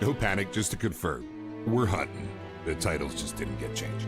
no panic, just to confirm. We're hunting. The titles just didn't get changed.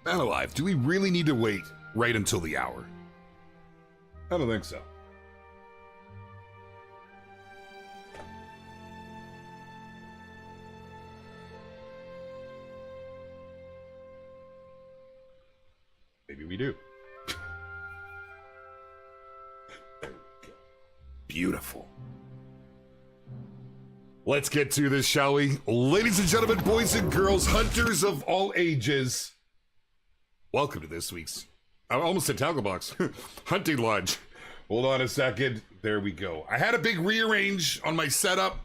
Man alive, do we really need to wait right until the hour? I don't think so. Maybe we do. Beautiful. Let's get to this, shall we? Ladies and gentlemen, boys and girls, hunters of all ages, welcome to this week's, I almost said tackle box, hunting lodge. Hold on a second. There we go. I had a big rearrange on my setup,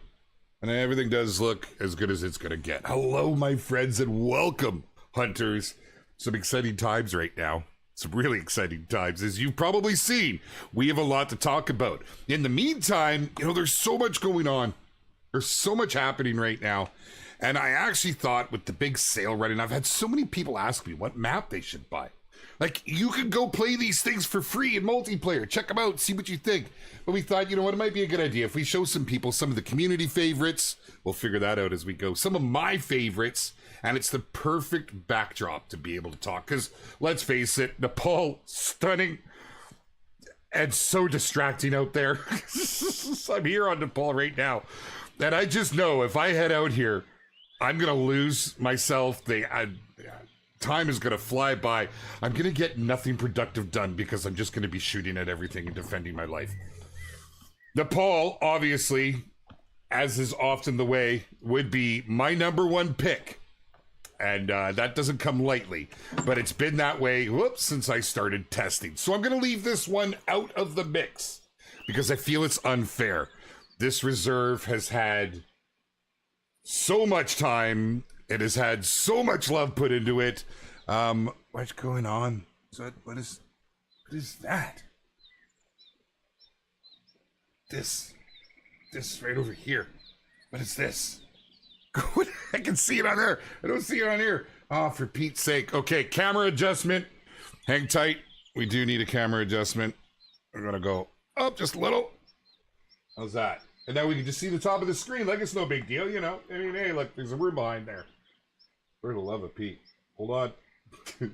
and everything does look as good as it's going to get. Hello, my friends, and welcome, hunters. Some exciting times right now. Some really exciting times. As you've probably seen, we have a lot to talk about. In the meantime, there's so much going on. There's so much happening right now. And I actually thought with the big sale running, I've had so many people ask me what map they should buy. Like, you can go play these things for free in multiplayer. Check them out, see what you think. But we thought, you know what, it might be a good idea if we show some people some of the community favorites. We'll figure that out as we go. Some of my favorites, and it's the perfect backdrop to be able to talk. Because, let's face it, Nepal, stunning and so distracting out there. I'm here on Nepal right now. And I just know if I head out here, I'm going to lose myself. Time is going to fly by. I'm going to get nothing productive done because I'm just going to be shooting at everything and defending my life. Nepal, obviously, as is often the way, would be my number one pick. And that doesn't come lightly. But it's been that way, since I started testing. So I'm going to leave this one out of the mix because I feel it's unfair. This reserve has had so much time. It has had so much love put into it. What's going on? What is that? This right over here. What is this? I can see it on there. I don't see it on here. Oh, for Pete's sake. Okay, camera adjustment. Hang tight. We do need a camera adjustment. We're gonna go up just a little. How's that? And now we can just see the top of the screen. Like it's no big deal, you know. I mean, hey, look, there's a room behind there. For the love of Pete. Hold on. Put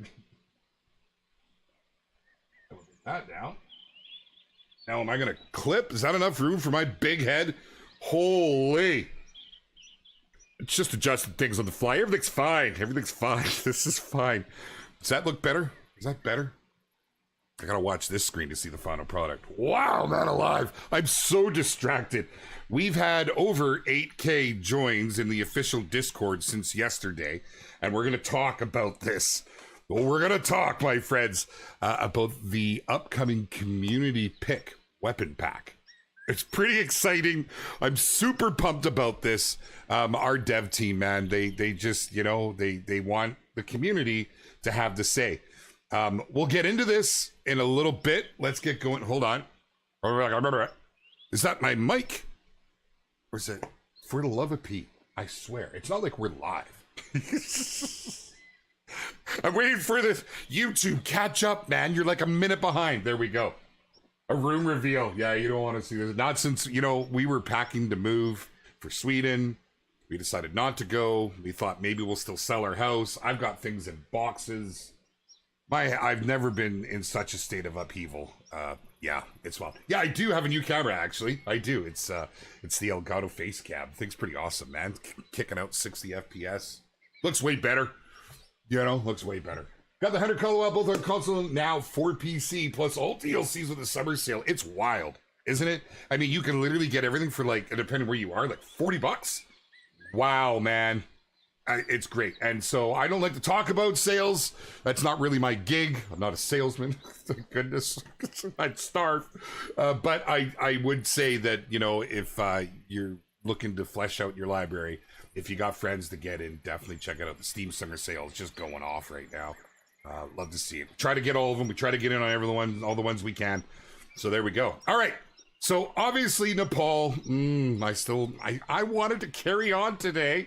that down. Now, am I going to clip? Is that enough room for my big head? Holy. It's just adjusting things on the fly. Everything's fine. Everything's fine. This is fine. Does that look better? Is that better? I gotta watch this screen to see the final product. Wow, man alive. I'm so distracted. We've had over 8K joins in the official Discord since yesterday, and we're gonna talk about this. Well, we're gonna talk, my friends, about the upcoming community pick weapon pack. It's pretty exciting. I'm super pumped about this. Our dev team, man, they just, you know, they want the community to have the say. We'll get into this in a little bit. Let's get going. Hold on. Is that my mic? Or is it for the love of Pete? I swear. It's not like we're live. I'm waiting for this YouTube catch up, man. You're like a minute behind. There we go. A room reveal. Yeah, you don't want to see this. Not since, you know, we were packing to move for Sweden. We decided not to go. We thought maybe we'll still sell our house. I've got things in boxes. I've never been in such a state of upheaval. Yeah, it's wild. Yeah, I do have a new camera, actually. I do. It's the Elgato face cam. Thing's pretty awesome, man. Kicking out 60 FPS. Looks way better. You know, looks way better. Got the Hunter Colorwell both on console now for PC, plus all DLCs with the summer sale. It's wild, isn't it? I mean, you can literally get everything for, like, depending where you are, like $40. Wow, man. It's great. And so I don't like to talk about sales. That's not really my gig. I'm not a salesman. Thank goodness. I'd starve. But I would say that, you know, if you're looking to flesh out your library, if you got friends to get in, definitely check it out. The Steam Summer Sale is just going off right now. Love to see it. Try to get all of them. We try to get in on all the ones we can. So there we go. All right. So obviously Nepal, I wanted to carry on today.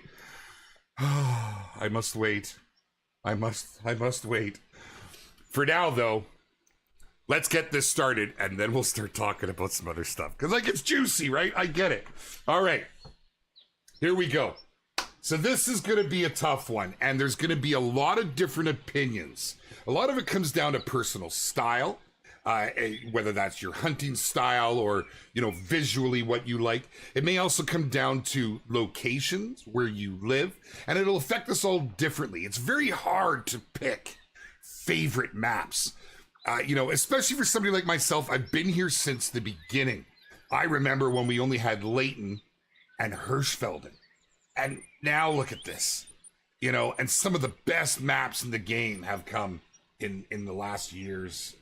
I must wait. I must wait. For now, though, let's get this started, and then we'll start talking about some other stuff. Because, like, it's juicy, right? I get it. All right. Here we go. So this is going to be a tough one, and there's going to be a lot of different opinions. A lot of it comes down to personal style. Whether that's your hunting style or, you know, visually what you like. It may also come down to locations where you live, and it'll affect us all differently. It's very hard to pick favorite maps, you know, especially for somebody like myself. I've been here since the beginning. I remember when we only had Leighton and Hirschfelden, and now look at this, you know, and some of the best maps in the game have come in the last years.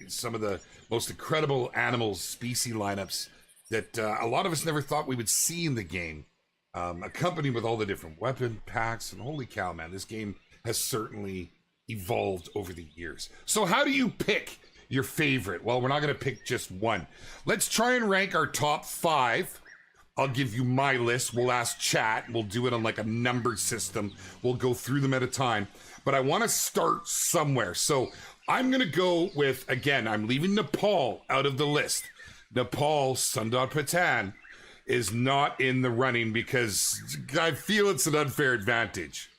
Some of the most incredible animals, species lineups that a lot of us never thought we would see in the game, accompanied with all the different weapon packs. And holy cow, man, this game has certainly evolved over the years. So how do you pick your favorite? Well, we're not going to pick just one. Let's try and rank our top 5 I'll give you my list. We'll ask chat. We'll do it on like a number system. We'll go through them at a time. But I want to start somewhere. So I'm going to go with, again, I'm leaving Nepal out of the list. Nepal, Sundar Patan, is not in the running because I feel it's an unfair advantage.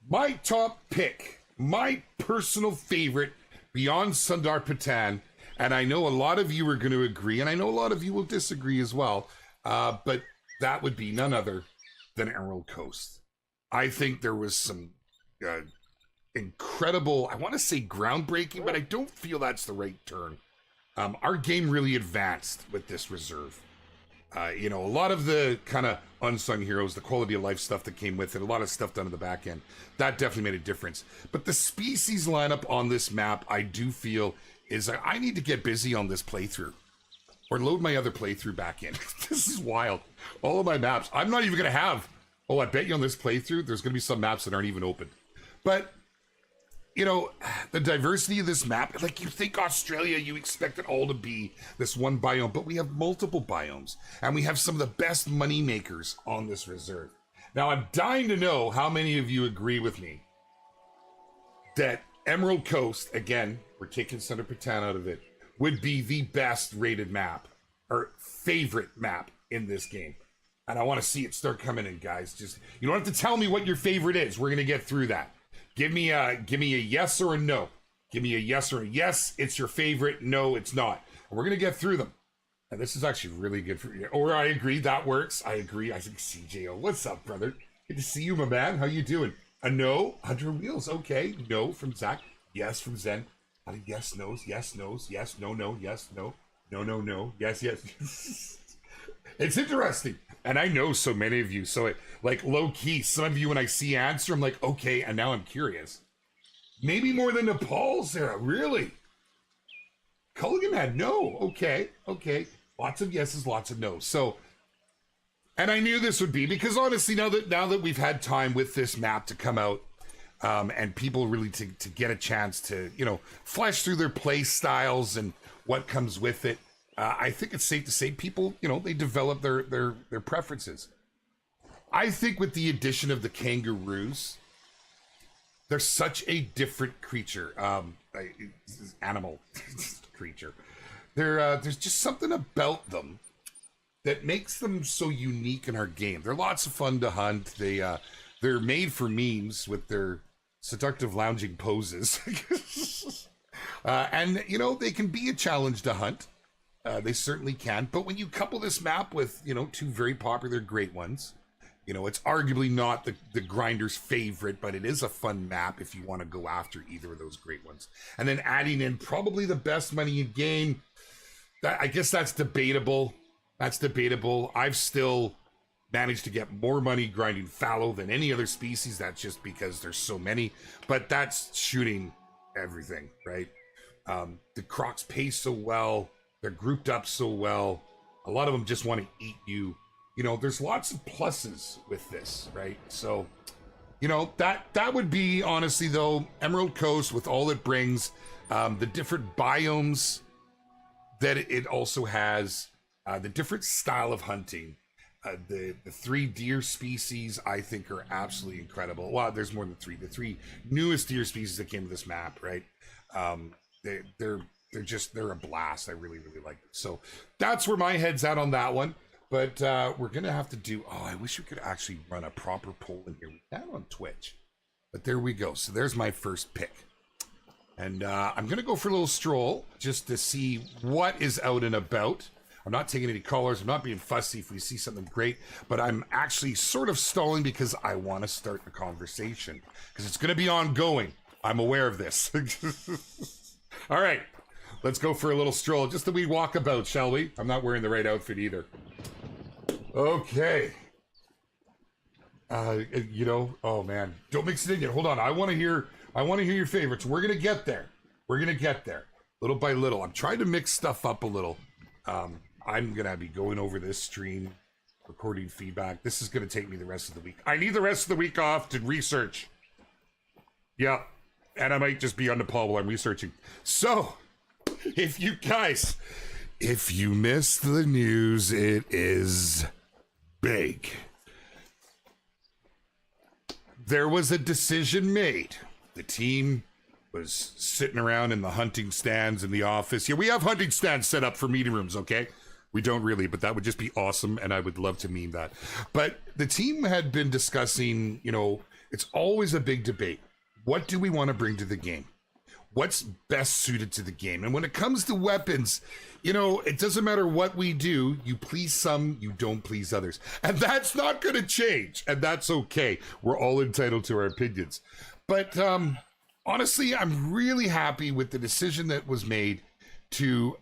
My top pick, my personal favorite beyond Sundar Patan, and I know a lot of you are going to agree, and I know a lot of you will disagree as well, but that would be none other than Emerald Coast. I think there was some incredible, I want to say groundbreaking, but I don't feel that's the right term. Our game really advanced with this reserve. You know, a lot of the kind of unsung heroes, the quality of life stuff that came with it, a lot of stuff done in the back end, that definitely made a difference. But the species lineup on this map, I do feel, is I need to get busy on this playthrough or load my other playthrough back in. This is wild. All of my maps, I'm not even going to have, oh, I bet you on this playthrough, there's going to be some maps that aren't even open. But, you know, the diversity of this map, like you think Australia, you expect it all to be this one biome, but we have multiple biomes and we have some of the best money makers on this reserve. Now, I'm dying to know how many of you agree with me that Emerald Coast, again, we're taking Sundar Patan out of it, would be the best rated map or favorite map in this game. And I want to see it start coming in, guys. Just, you don't have to tell me what your favorite is. We're going to get through that. Give me a yes or a no. Give me a yes or a yes, it's your favorite. No, it's not. And we're going to get through them. And this is actually really good for you. Or I agree, that works. I agree. I think CJO, what's up, brother? Good to see you, my man. How you doing? A no, 100 wheels. Okay. No from Zach. Yes from Zen. Yes, no's. Yes, no's. Yes, no, no. Yes, no. No, no, no. Yes, yes. It's interesting. And I know so many of you. So it, like low key, some of you, when I see answer, I'm like, okay. And now I'm curious. Maybe more than Nepal, Sarah. Really? Culligan had no. Okay. Okay. Lots of yeses, lots of no's. So, and I knew this would be because honestly, now that we've had time with this map to come out, and people really to get a chance to, you know, flesh through their play styles and what comes with it, I think it's safe to say people, you know, they develop their preferences. I think with the addition of the kangaroos, they're such a different creature, animal creature. There's just something about them that makes them so unique in our game. They're lots of fun to hunt. They're made for memes with their seductive lounging poses. And, you know, they can be a challenge to hunt. They certainly can. But when you couple this map with, you know, two very popular great ones, you know, it's arguably not the grinder's favorite, but it is a fun map if you want to go after either of those great ones. And then adding in probably the best money in game, I guess that's debatable. That's debatable. I've still managed to get more money grinding fallow than any other species. That's just because there's so many, but that's shooting everything, right? The crocs pay so well. They're grouped up so well. A lot of them just want to eat you. You know, there's lots of pluses with this, right? So, you know, that would be, honestly, though, Emerald Coast with all it brings, the different biomes that it also has, the different style of hunting, the three deer species I think are absolutely incredible. Well, there's more than three. The three newest deer species that came to this map, right? They're a blast. I really, really like it. So that's where my head's at on that one. But we're gonna have to do. Oh, I wish we could actually run a proper poll in here. We can on Twitch, but there we go. So there's my first pick, and I'm gonna go for a little stroll just to see what is out and about. I'm not taking any callers. I'm not being fussy if we see something great, but I'm actually sort of stalling because I want to start the conversation because it's going to be ongoing. I'm aware of this. All right, let's go for a little stroll. Just a wee walkabout, shall we? I'm not wearing the right outfit either. Okay. You know, oh man, don't mix it in yet. Hold on. I want to hear your favorites. We're going to get there. We're going to get there little by little. I'm trying to mix stuff up a little. I'm going to be going over this stream, recording feedback. This is going to take me the rest of the week. I need the rest of the week off to research. Yeah. And I might just be on Nepal while I'm researching. So, if you guys If you missed the news, it is big. There was a decision made. The team was sitting around in the hunting stands in the office. Yeah, we have hunting stands set up for meeting rooms, okay? We don't really, but that would just be awesome, and I would love to meme that. But the team had been discussing, you know, it's always a big debate. What do we want to bring to the game? What's best suited to the game? And when it comes to weapons, you know, it doesn't matter what we do. You please some, you don't please others. And that's not going to change. And that's okay. We're all entitled to our opinions. But honestly, I'm really happy with the decision that was made to,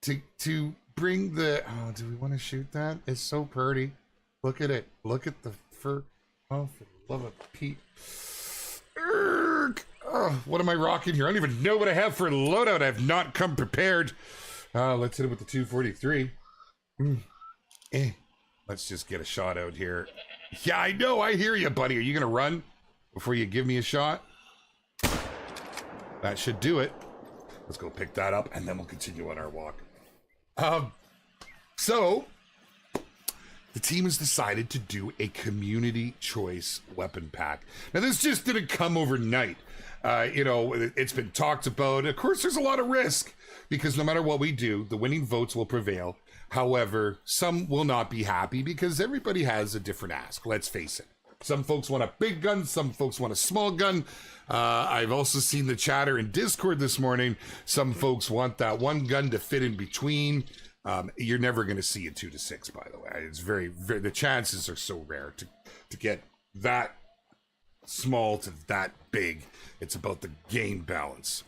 to bring the, oh, do we want to shoot that? It's so pretty. Look at it. Look at the fur. Oh, for the love of Pete. Oh, what am I rocking here? I don't even know what I have for a loadout. I have not come prepared. Let's hit it with the 243. Let's just get a shot out here. Yeah, I know. I hear you, buddy. Are you going to run before you give me a shot? That should do it. Let's go pick that up, and then we'll continue on our walk. So the team has decided to do a community choice weapon pack. Now, this just didn't come overnight. You know, it's been talked about. Of course, there's a lot of risk because no matter what we do, the winning votes will prevail. However, some will not be happy because everybody has a different ask. Let's face it. Some folks want a big gun. Some folks want a small gun. I've also seen the chatter in Discord this morning. Some folks want that one gun to fit in between. You're never going to see a 2-6, by the way. It's very, very, the chances are so rare to get that small to that big. It's about the game balance.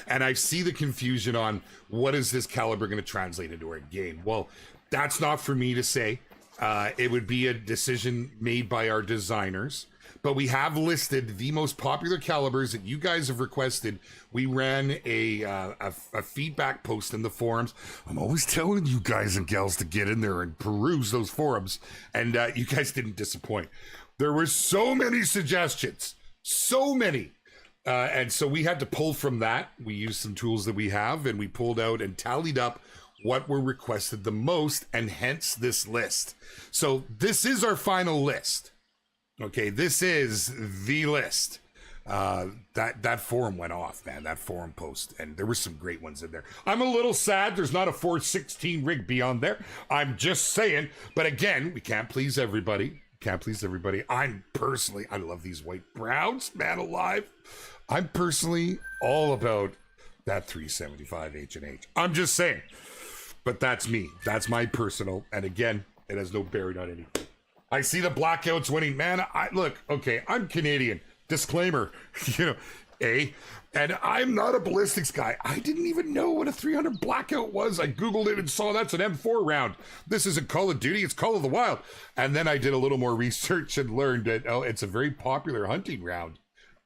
And I see the confusion on what is this caliber going to translate into our game? Well, that's not for me to say. It would be a decision made by our designers. But we have listed the most popular calibers that you guys have requested. We ran a feedback post in the forums. I'm always telling you guys and gals to get in there and peruse those forums. And you guys didn't disappoint. There were so many suggestions. So many. And so we had to pull from that. We used some tools that we have, and we pulled out and tallied up what were requested the most, and hence this list. So this is our final list. Okay, this is the list. That forum went off, man. That forum post, and there were some great ones in there. I'm a little sad there's not a 416 rig on there. I'm just saying. But again, we can't please everybody. Can't please everybody. I love these white browns, man alive. I'm personally all about that 375 H&H. I'm just saying. But that's me. That's my personal. And again, it has no bearing on anything. I see the blackouts winning. Man, look, okay, I'm Canadian. Disclaimer, and I'm not a ballistics guy. I didn't even know what a 300 blackout was. I Googled it and saw that's an M4 round. This isn't Call of Duty, it's Call of the Wild. And then I did a little more research and learned that, it's a very popular hunting round.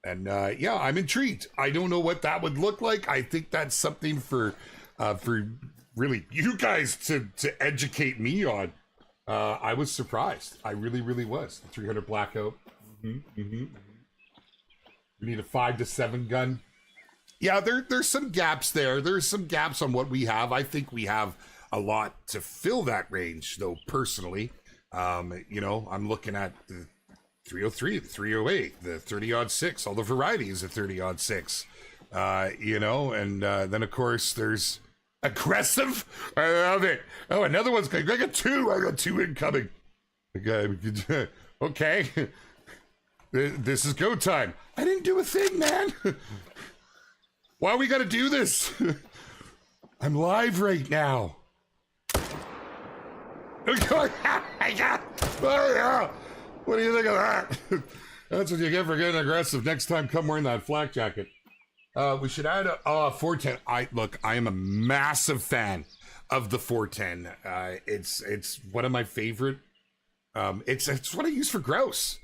And yeah, I'm intrigued. I don't know what that would look like. I think that's something for really you guys to educate me on. I was surprised. I really, really was. The 300 blackout. We need a 5 to 7 gun. Yeah, there's some gaps there. There's some gaps on what we have. I think we have a lot to fill that range, though, personally. I'm looking at the 303, the 308, the 30-06, all the varieties of 30-06. And then, of course, there's aggressive. I love it. Oh, another one's coming. I got two incoming. Okay. This is go time. I didn't do a thing, man. Why we gotta do this? I'm live right now. What do you think of that? That's what you get for getting aggressive. Next time, come wearing that flak jacket. We should add a 410. I am a massive fan of the 410. It's one of my favorite. It's what I use for grouse.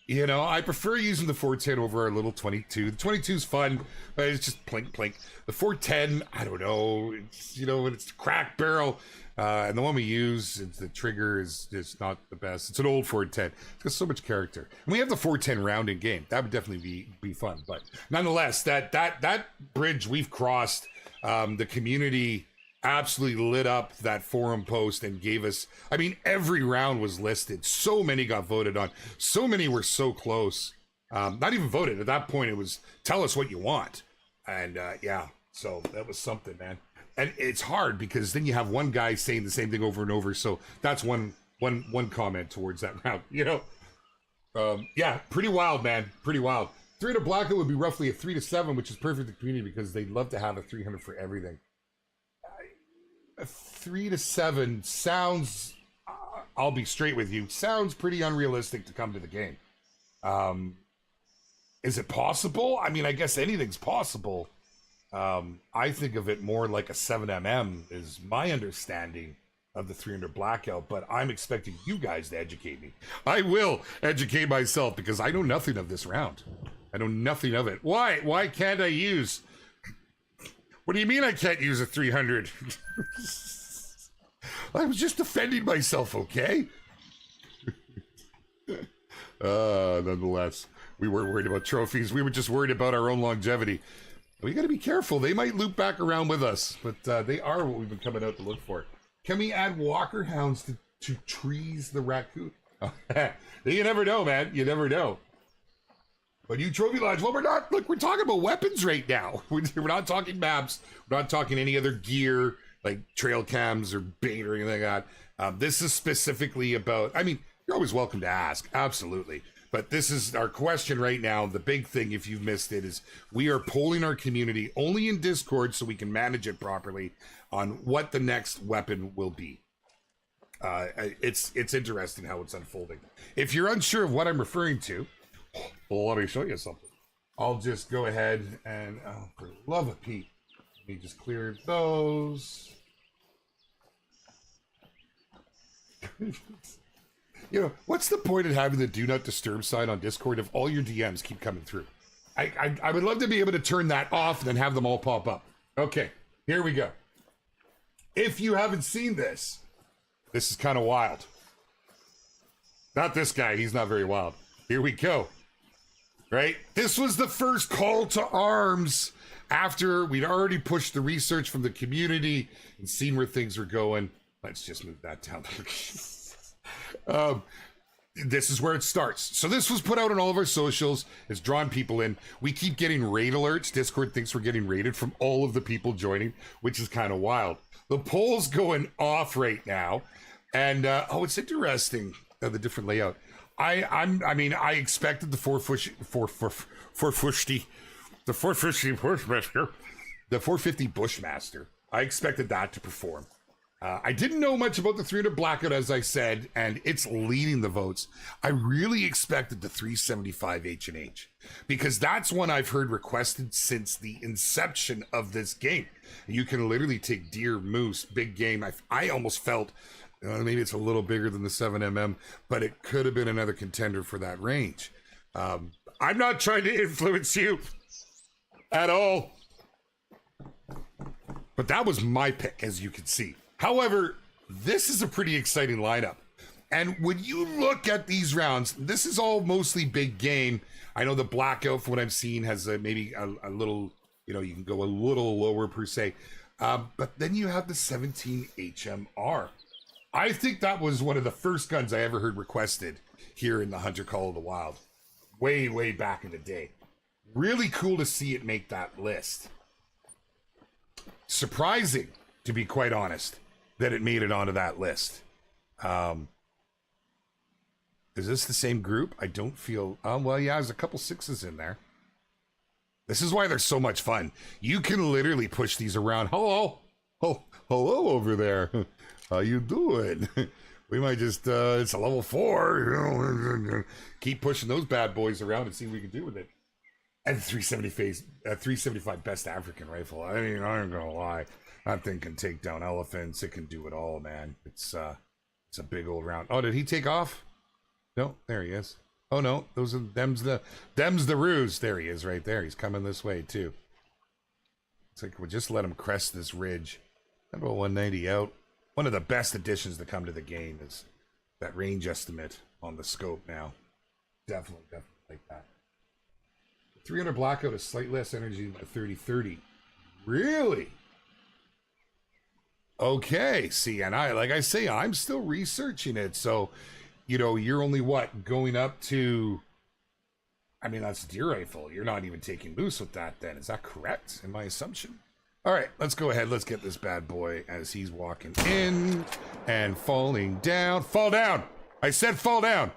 I prefer using the 410 over our little 22. The 22 is fun, but it's just plink plink. The 410, I don't know. It's a crack barrel. And the one we use, the trigger is not the best. It's an old 410. It's got so much character. And we have the 410 round in game. That would definitely be fun. But nonetheless, that bridge we've crossed, The community absolutely lit up that forum post and gave us, I mean, every round was listed. So many got voted on. So many were so close. Not even voted. At that point, it was tell us what you want. And yeah, so that was something, man. And it's hard because then you have one guy saying the same thing over and over. So that's one comment towards that round, you know? Yeah, pretty wild, man. Pretty wild. 300 Blackout would be roughly a 3 to 7, which is perfect for the community because they'd love to have a 300 for everything. A 3 to 7 sounds, I'll be straight with you, sounds pretty unrealistic to come to the game. Is it possible? I mean, I guess anything's possible. I think of it more like a 7mm is my understanding of the 300 Blackout, but I'm expecting you guys to educate me. I will educate myself because I know nothing of this round. I know nothing of it. Why? Why can't I use... What do you mean I can't use a 300? I was just defending myself, okay? Nonetheless, we weren't worried about trophies. We were just worried about our own longevity. We got to be careful. They might loop back around with us, but they are what we've been coming out to look for. Can we add walker hounds to trees the raccoon? You never know, man. You never know. But you trophy lodge, well, we're not, look, we're talking about weapons right now. We're not talking maps. We're not talking any other gear, like trail cams or bait or anything like that. This is specifically about, I mean, you're always welcome to ask, absolutely. But this is our question right now. The big thing, if you've missed it, is we are polling our community only in Discord so we can manage it properly on what the next weapon will be. It's interesting how it's unfolding. If you're unsure of what I'm referring to, well, let me show you something. I'll just go ahead and, oh, for the love of Pete, let me just clear those. You know, what's the point of having the do not disturb sign on Discord if all your DMs keep coming through? I would love to be able to turn that off and then have them all pop up. Okay, here we go. If you haven't seen this, this is kind of wild. Not this guy, he's not very wild. Here we go. Right? This was the first call to arms after we'd already pushed the research from the community and seen where things were going. Let's just move that down. This is where it starts. So this was put out on all of our socials. It's drawn people in. We keep getting raid alerts. Discord thinks we're getting raided from all of the people joining, which is kind of wild. The poll's going off right now. And, oh, it's interesting, the different layout. I mean, I expected the 450 Bushmaster. I expected that to perform. I didn't know much about the 300 Blackout, as I said, and it's leading the votes. I really expected the 375 H&H because that's one I've heard requested since the inception of this game. You can literally take deer, moose, big game. I almost felt maybe it's a little bigger than the 7mm, but it could have been another contender for that range. I'm not trying to influence you at all, but that was my pick, as you can see. However, this is a pretty exciting lineup. And when you look at these rounds, this is all mostly big game. I know the Blackout, from what I'm seeing, has maybe a little, you know, you can go a little lower per se. But then you have the 17 HMR. I think that was one of the first guns I ever heard requested here in the Hunter Call of the Wild. Way, way back in the day. Really cool to see it make that list. Surprising, to be quite honest, that it made it onto that list. Is this the same group? I don't feel... well, yeah, there's a couple 6s in there. This is why they're so much fun. You can literally push these around. Hello. Oh, hello over there. How you doing? We might just, it's a level 4, you know, keep pushing those bad boys around and see what we can do with it. And 375 best African rifle. I mean, I'm gonna lie. That thing can take down elephants. It can do it all, man. It's a big old round. Oh, did he take off? No, there he is. Oh no, those are them's the ruse. There he is right there. He's coming this way too. It's like we'll just let him crest this ridge. About 190 out. One of the best additions to come to the game is that range estimate on the scope now. Definitely like that. 300 Blackout is slightly less energy than the 3030. Really? Okay, see, and like I say, I'm still researching it. So, you're only what, going up to, I mean, that's deer rifle. You're not even taking moose with that then. Is that correct in my assumption? All right, let's go ahead. Let's get this bad boy as he's walking in and falling down. Fall down! I said fall down!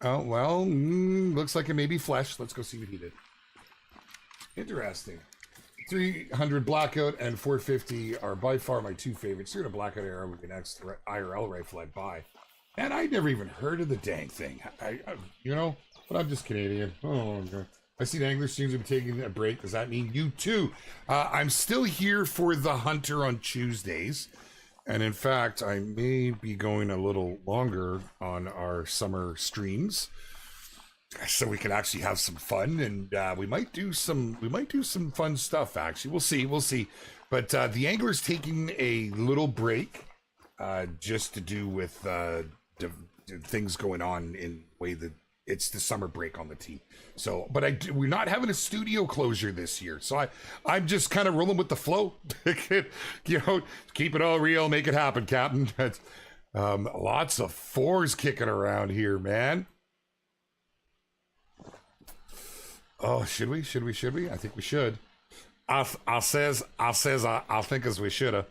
Oh, well, looks like it may be flesh. Let's go see what he did. Interesting. 300 Blackout and 450 are by far my two favorites. Here, the Blackout Arrow would be the next IRL rifle I'd buy. And I never even heard of the dang thing. But I'm just Canadian. Oh, okay. I see the angler streams have been taking a break. Does that mean you too? I'm still here for the Hunter on Tuesdays. And in fact, I may be going a little longer on our summer streams, so we can actually have some fun, and we might do some fun stuff. Actually, we'll see. But the angler's taking a little break, just to do with things going on in the way that it's the summer break on the team. So, but we're not having a studio closure this year, so I'm just kind of rolling with the flow. Keep it all real, make it happen, Captain. Lots of fours kicking around here, man. Oh, should we? I think we should. I think as we shoulda.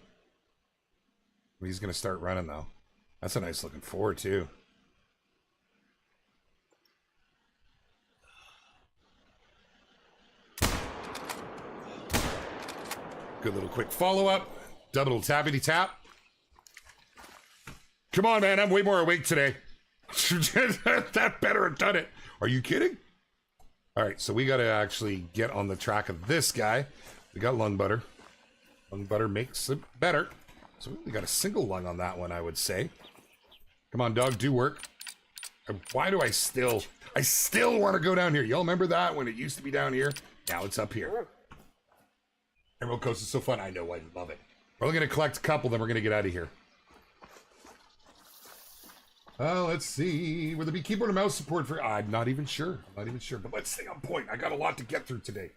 He's gonna start running though. That's a nice looking four too. Good little quick follow-up. Double tappity tap. Come on, man. I'm way more awake today. That better have done it. Are you kidding? All right, so we got to actually get on the track of this guy. We got lung butter. Lung butter makes it better. So we got a single lung on that one, I would say. Come on, dog, do work. Why do I still want to go down here? Y'all remember that when it used to be down here? Now it's up here. Emerald Coast is so fun. I know, I love it. We're only going to collect a couple, then we're going to get out of here. Let's see. Will there be keyboard and mouse support for... I'm not even sure. But let's stay on point. I got a lot to get through today.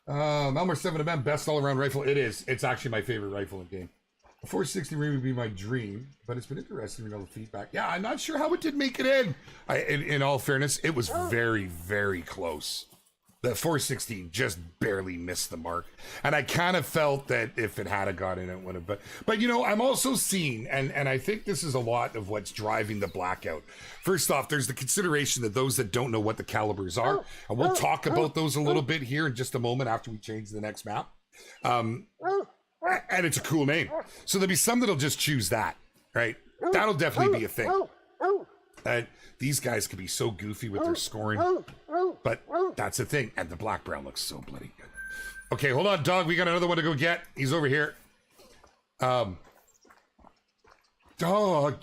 Malmar 7mm, best all-around rifle. It is. It's actually my favorite rifle in game. A 460 ring would be my dream, but it's been interesting to know the feedback. Yeah, I'm not sure how it did make it in. In all fairness, it was very, very close. The 460 just barely missed the mark. And I kind of felt that if it had got in, it would have. But I'm also seeing, and I think this is a lot of what's driving the blackout. First off, there's the consideration that those that don't know what the calibers are, and we'll talk about those a little bit here in just a moment after we change the next map. And it's a cool name. So there'll be some that'll just choose that, right? That'll definitely be a thing. These guys can be so goofy with their scoring, but that's the thing. And the black brown looks so bloody good. Okay, hold on, dog. We got another one to go get. He's over here. Dog,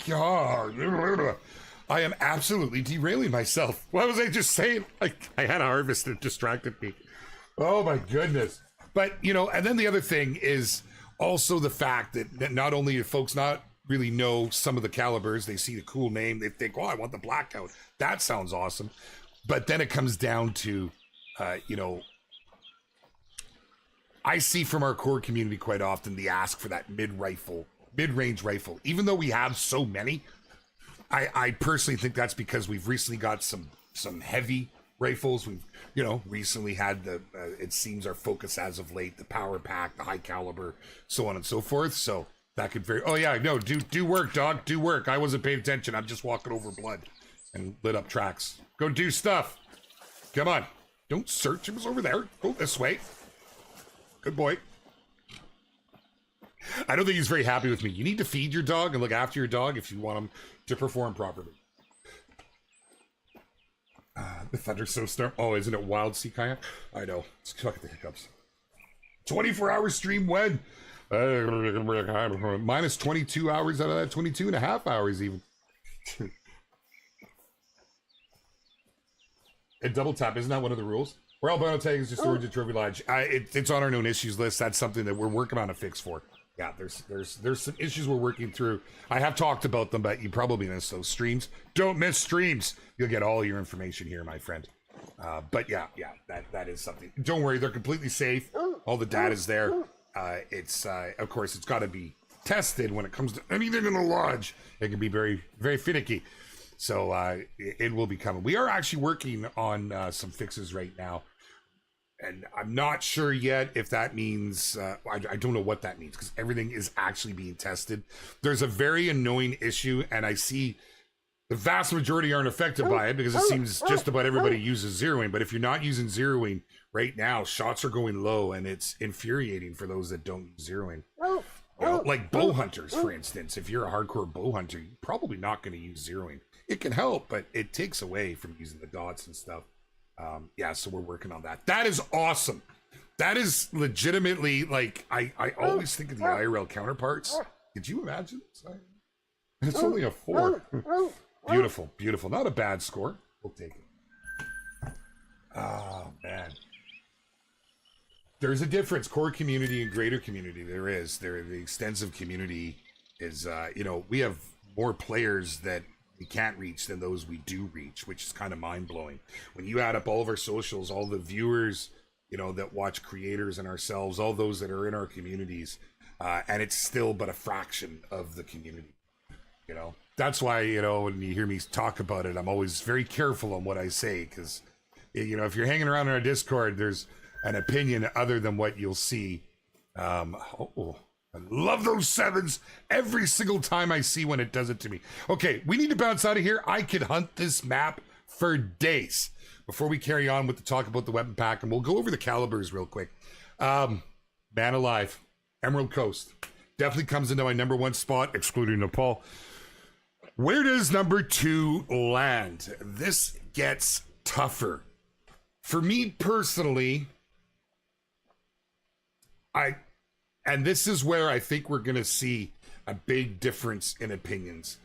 God. I am absolutely derailing myself. What was I just saying? I had a harvest that distracted me. Oh my goodness. But, and then the other thing is also the fact that not only do folks not really know some of the calibers, they see the cool name, they think, oh, I want the blackout. That sounds awesome. But then it comes down to, I see from our core community quite often the ask for that mid-range rifle. Even though we have so many, I personally think that's because we've recently got some heavy rifles. We've, recently had it seems our focus as of late, the power pack, the high caliber, so on and so forth. So that could very, oh yeah, no, do work, dog, do work. I wasn't paying attention. I'm just walking over blood and lit up tracks. Go do stuff. Come on. Don't search. It was over there. Go this way. Good boy. I don't think he's very happy with me. You need to feed your dog and look after your dog if you want him to perform properly. The Thunder so storm. Oh, isn't it Wild Sea Kayak? I know. It's fucking the hiccups. 24-hour stream when? Minus 22 hours out of that, 22 and a half hours even. And double tap, isn't that one of the rules? Where albino tag is just storage at Trophy Lodge. It's on our known issues list. That's something that we're working on a fix for. Yeah, there's some issues we're working through. I have talked about them, but you probably missed those streams. Don't miss streams. You'll get all your information here, my friend. But yeah, that is something. Don't worry, they're completely safe. All the data's there. it's of course it's got to be tested when it comes to anything in the lodge. It can be very, very finicky. So it will be coming. We are actually working on some fixes right now. And I'm not sure yet if that means, I don't know what that means, because everything is actually being tested. There's a very annoying issue, and I see the vast majority aren't affected by it because it seems just about everybody uses zeroing. But if you're not using zeroing right now, shots are going low, and it's infuriating for those that don't use zeroing. You know, like bow hunters, for instance. If you're a hardcore bow hunter, you're probably not going to use zeroing. It can help, but it takes away from using the dots and stuff. Yeah, so we're working on that. That is awesome. That is legitimately, like, I always think of the IRL counterparts. Could you imagine? It's only a 4. Beautiful, beautiful. Not a bad score. We'll take it. Oh, man. There's a difference. Core community and greater community. There is. The extensive community is, you know, we have more players that we can't reach than those we do reach, which is kind of mind-blowing. When you add up all of our socials, all the viewers, you know, that watch creators and ourselves, all those that are in our communities, and it's still but a fraction of the community, you know. That's why, you know, when you hear me talk about it, I'm always very careful on what I say, because, you know, if you're hanging around in our Discord, there's an opinion other than what you'll see. I love those 7s every single time I see one. It does it to me. Okay, we need to bounce out of here. I could hunt this map for days. Before we carry on with the talk about the weapon pack, and we'll go over the calibers real quick. Man alive, Emerald Coast definitely comes into my number 1 spot, excluding Nepal. Where does number 2 land? This gets tougher. For me personally, and this is where I think we're going to see a big difference in opinions.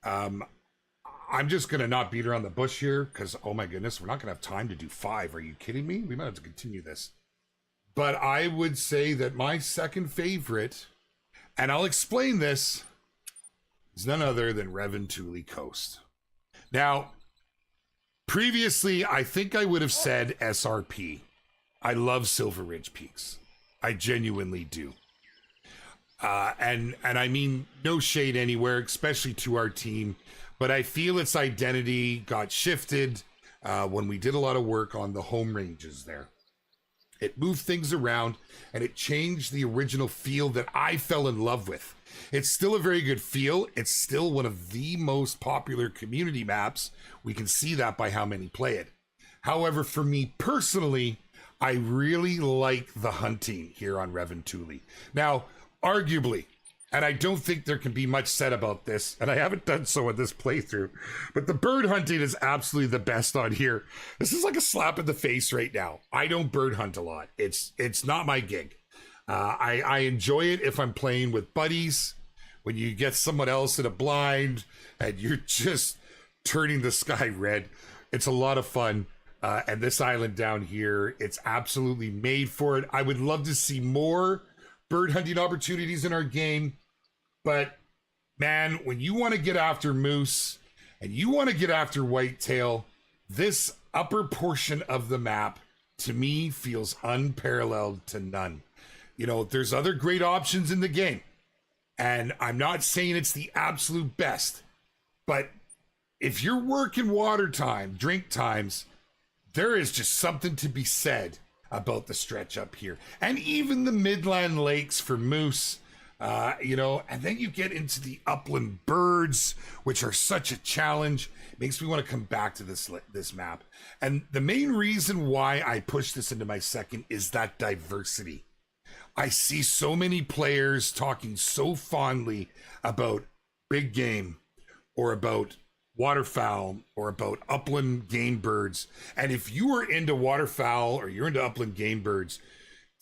I'm just going to not beat around the bush here because, oh my goodness, we're not going to have time to do 5. Are you kidding me? We might have to continue this. But I would say that my second favorite, and I'll explain this, is none other than Reventuli Coast. Now, previously, I think I would have said SRP. I love Silver Ridge Peaks. I genuinely do. And I mean, no shade anywhere, especially to our team, but I feel its identity got shifted when we did a lot of work on the home ranges there. It moved things around and it changed the original feel that I fell in love with. It's still a very good feel. It's still one of the most popular community maps. We can see that by how many play it. However, for me personally, I really like the hunting here on Reventuli. Now, arguably, and I don't think there can be much said about this, and I haven't done so in this playthrough, but the bird hunting is absolutely the best on here. This is like a slap in the face right now. I don't bird hunt a lot. It's not my gig. I enjoy it if I'm playing with buddies, when you get someone else in a blind and you're just turning the sky red. It's a lot of fun. And this island down here, it's absolutely made for it. I would love to see more bird hunting opportunities in our game. But man, when you want to get after moose and you want to get after whitetail, this upper portion of the map to me feels unparalleled to none. You know, there's other great options in the game, and I'm not saying it's the absolute best, but if you're working water time, drink times, there is just something to be said about the stretch up here. And even the Midland Lakes for moose, you know, and then you get into the upland birds, which are such a challenge. It makes me want to come back to this map. And the main reason why I push this into my second is that diversity. I see so many players talking so fondly about big game or about waterfowl or about upland game birds. And if you are into waterfowl or you're into upland game birds,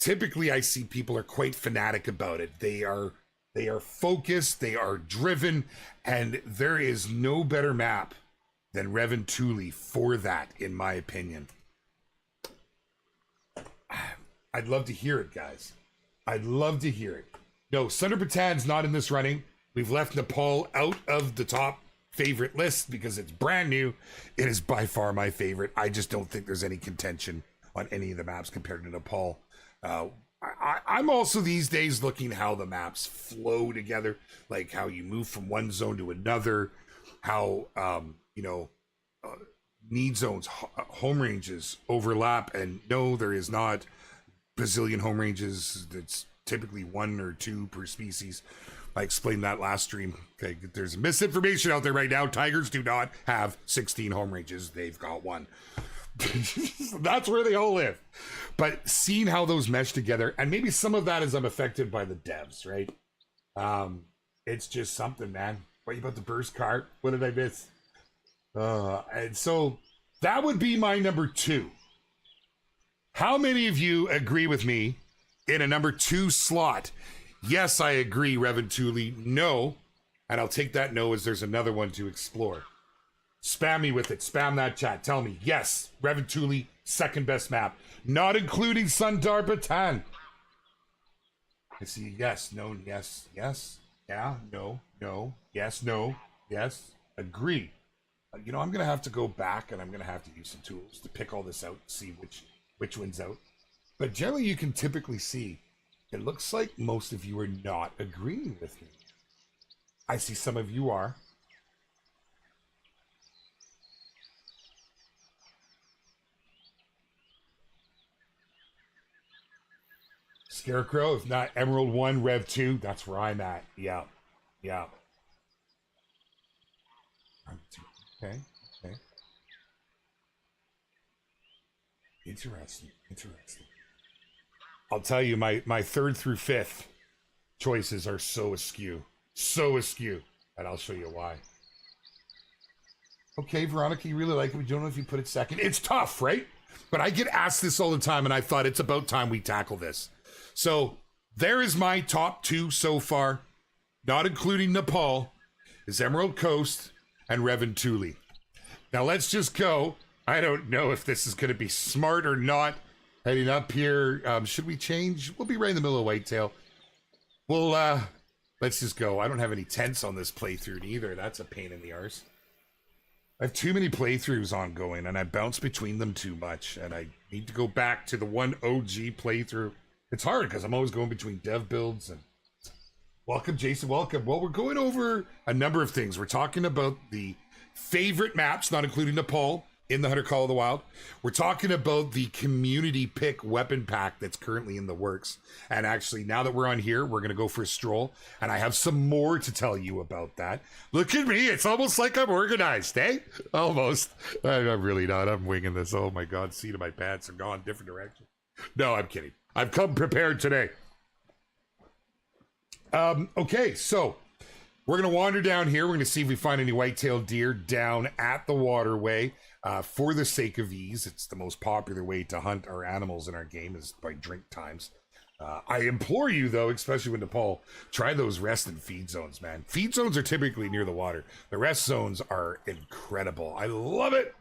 typically I see people are quite fanatic about it. They are focused, they are driven, and there is no better map than Reventuli for that, in my opinion. I'd love to hear it, guys. I'd love to hear it. No, Sunder Batan's not in this running. We've left Nepal out of the top favorite list because it's brand new. It is by far my favorite. I just don't think there's any contention on any of the maps compared to Nepal. I'm also these days looking how the maps flow together, like how you move from one zone to another, how need zones, home ranges overlap, and no, there is not bazillion home ranges. That's typically 1 or 2 per species. I explained that last stream. Okay, there's misinformation out there right now. Tigers do not have 16 home ranges. They've got 1. That's where they all live. But seeing how those mesh together, and maybe some of that is I'm affected by the devs, right? It's just something, man. What about the burst cart? What did I miss? And so that would be my number 2. How many of you agree with me in a number 2 slot? Yes, I agree, Revan Tooley. No, and I'll take that no as there's another one to explore. Spam me with it. Spam that chat. Tell me, yes, Revan Tooley, second best map. Not including Sundar Batan. I see yes, no, yes, yes, yeah, no, no, yes, no, yes, agree. I'm going to have to go back and I'm going to have to use some tools to pick all this out, see which one's out. But generally you can typically see, it looks like most of you are not agreeing with me. I see some of you are. Scarecrow, if not Emerald 1, Rev 2, that's where I'm at. Yeah. Yeah. Okay. Okay. Interesting. Interesting. I'll tell you, my 3rd through 5th choices are so askew. So askew. And I'll show you why. Okay, Veronica, you really like it. We don't know if you put it second. It's tough, right? But I get asked this all the time, and I thought it's about time we tackle this. So there is my top 2 so far, not including Nepal, is Emerald Coast and Revan Tooley. Now let's just go. I don't know if this is going to be smart or not. Heading up here, should we change? We'll be right in the middle of Whitetail. Well, let's just go. I don't have any tents on this playthrough either. That's a pain in the arse. I have too many playthroughs ongoing, and I bounce between them too much, and I need to go back to the one OG playthrough. It's hard because I'm always going between dev builds. And welcome, Jason. Welcome. Well, we're going over a number of things. We're talking about the favorite maps, not including Nepal, in the Hunter Call of the Wild. We're talking about the community pick weapon pack that's currently in the works. And actually, now that we're on here, we're going to go for a stroll. And I have some more to tell you about that. Look at me. It's almost like I'm organized, eh? Almost. I'm really not. I'm winging this. Oh my God. Seat of my pants are gone different direction. No, I'm kidding. I've come prepared today. Okay, so we're going to wander down here. We're going to see if we find any white-tailed deer down at the waterway. For the sake of ease, it's the most popular way to hunt our animals in our game is by drink times. I implore you, though, especially when Nepal, try those rest and feed zones, man. Feed zones are typically near the water. The rest zones are incredible. I love it.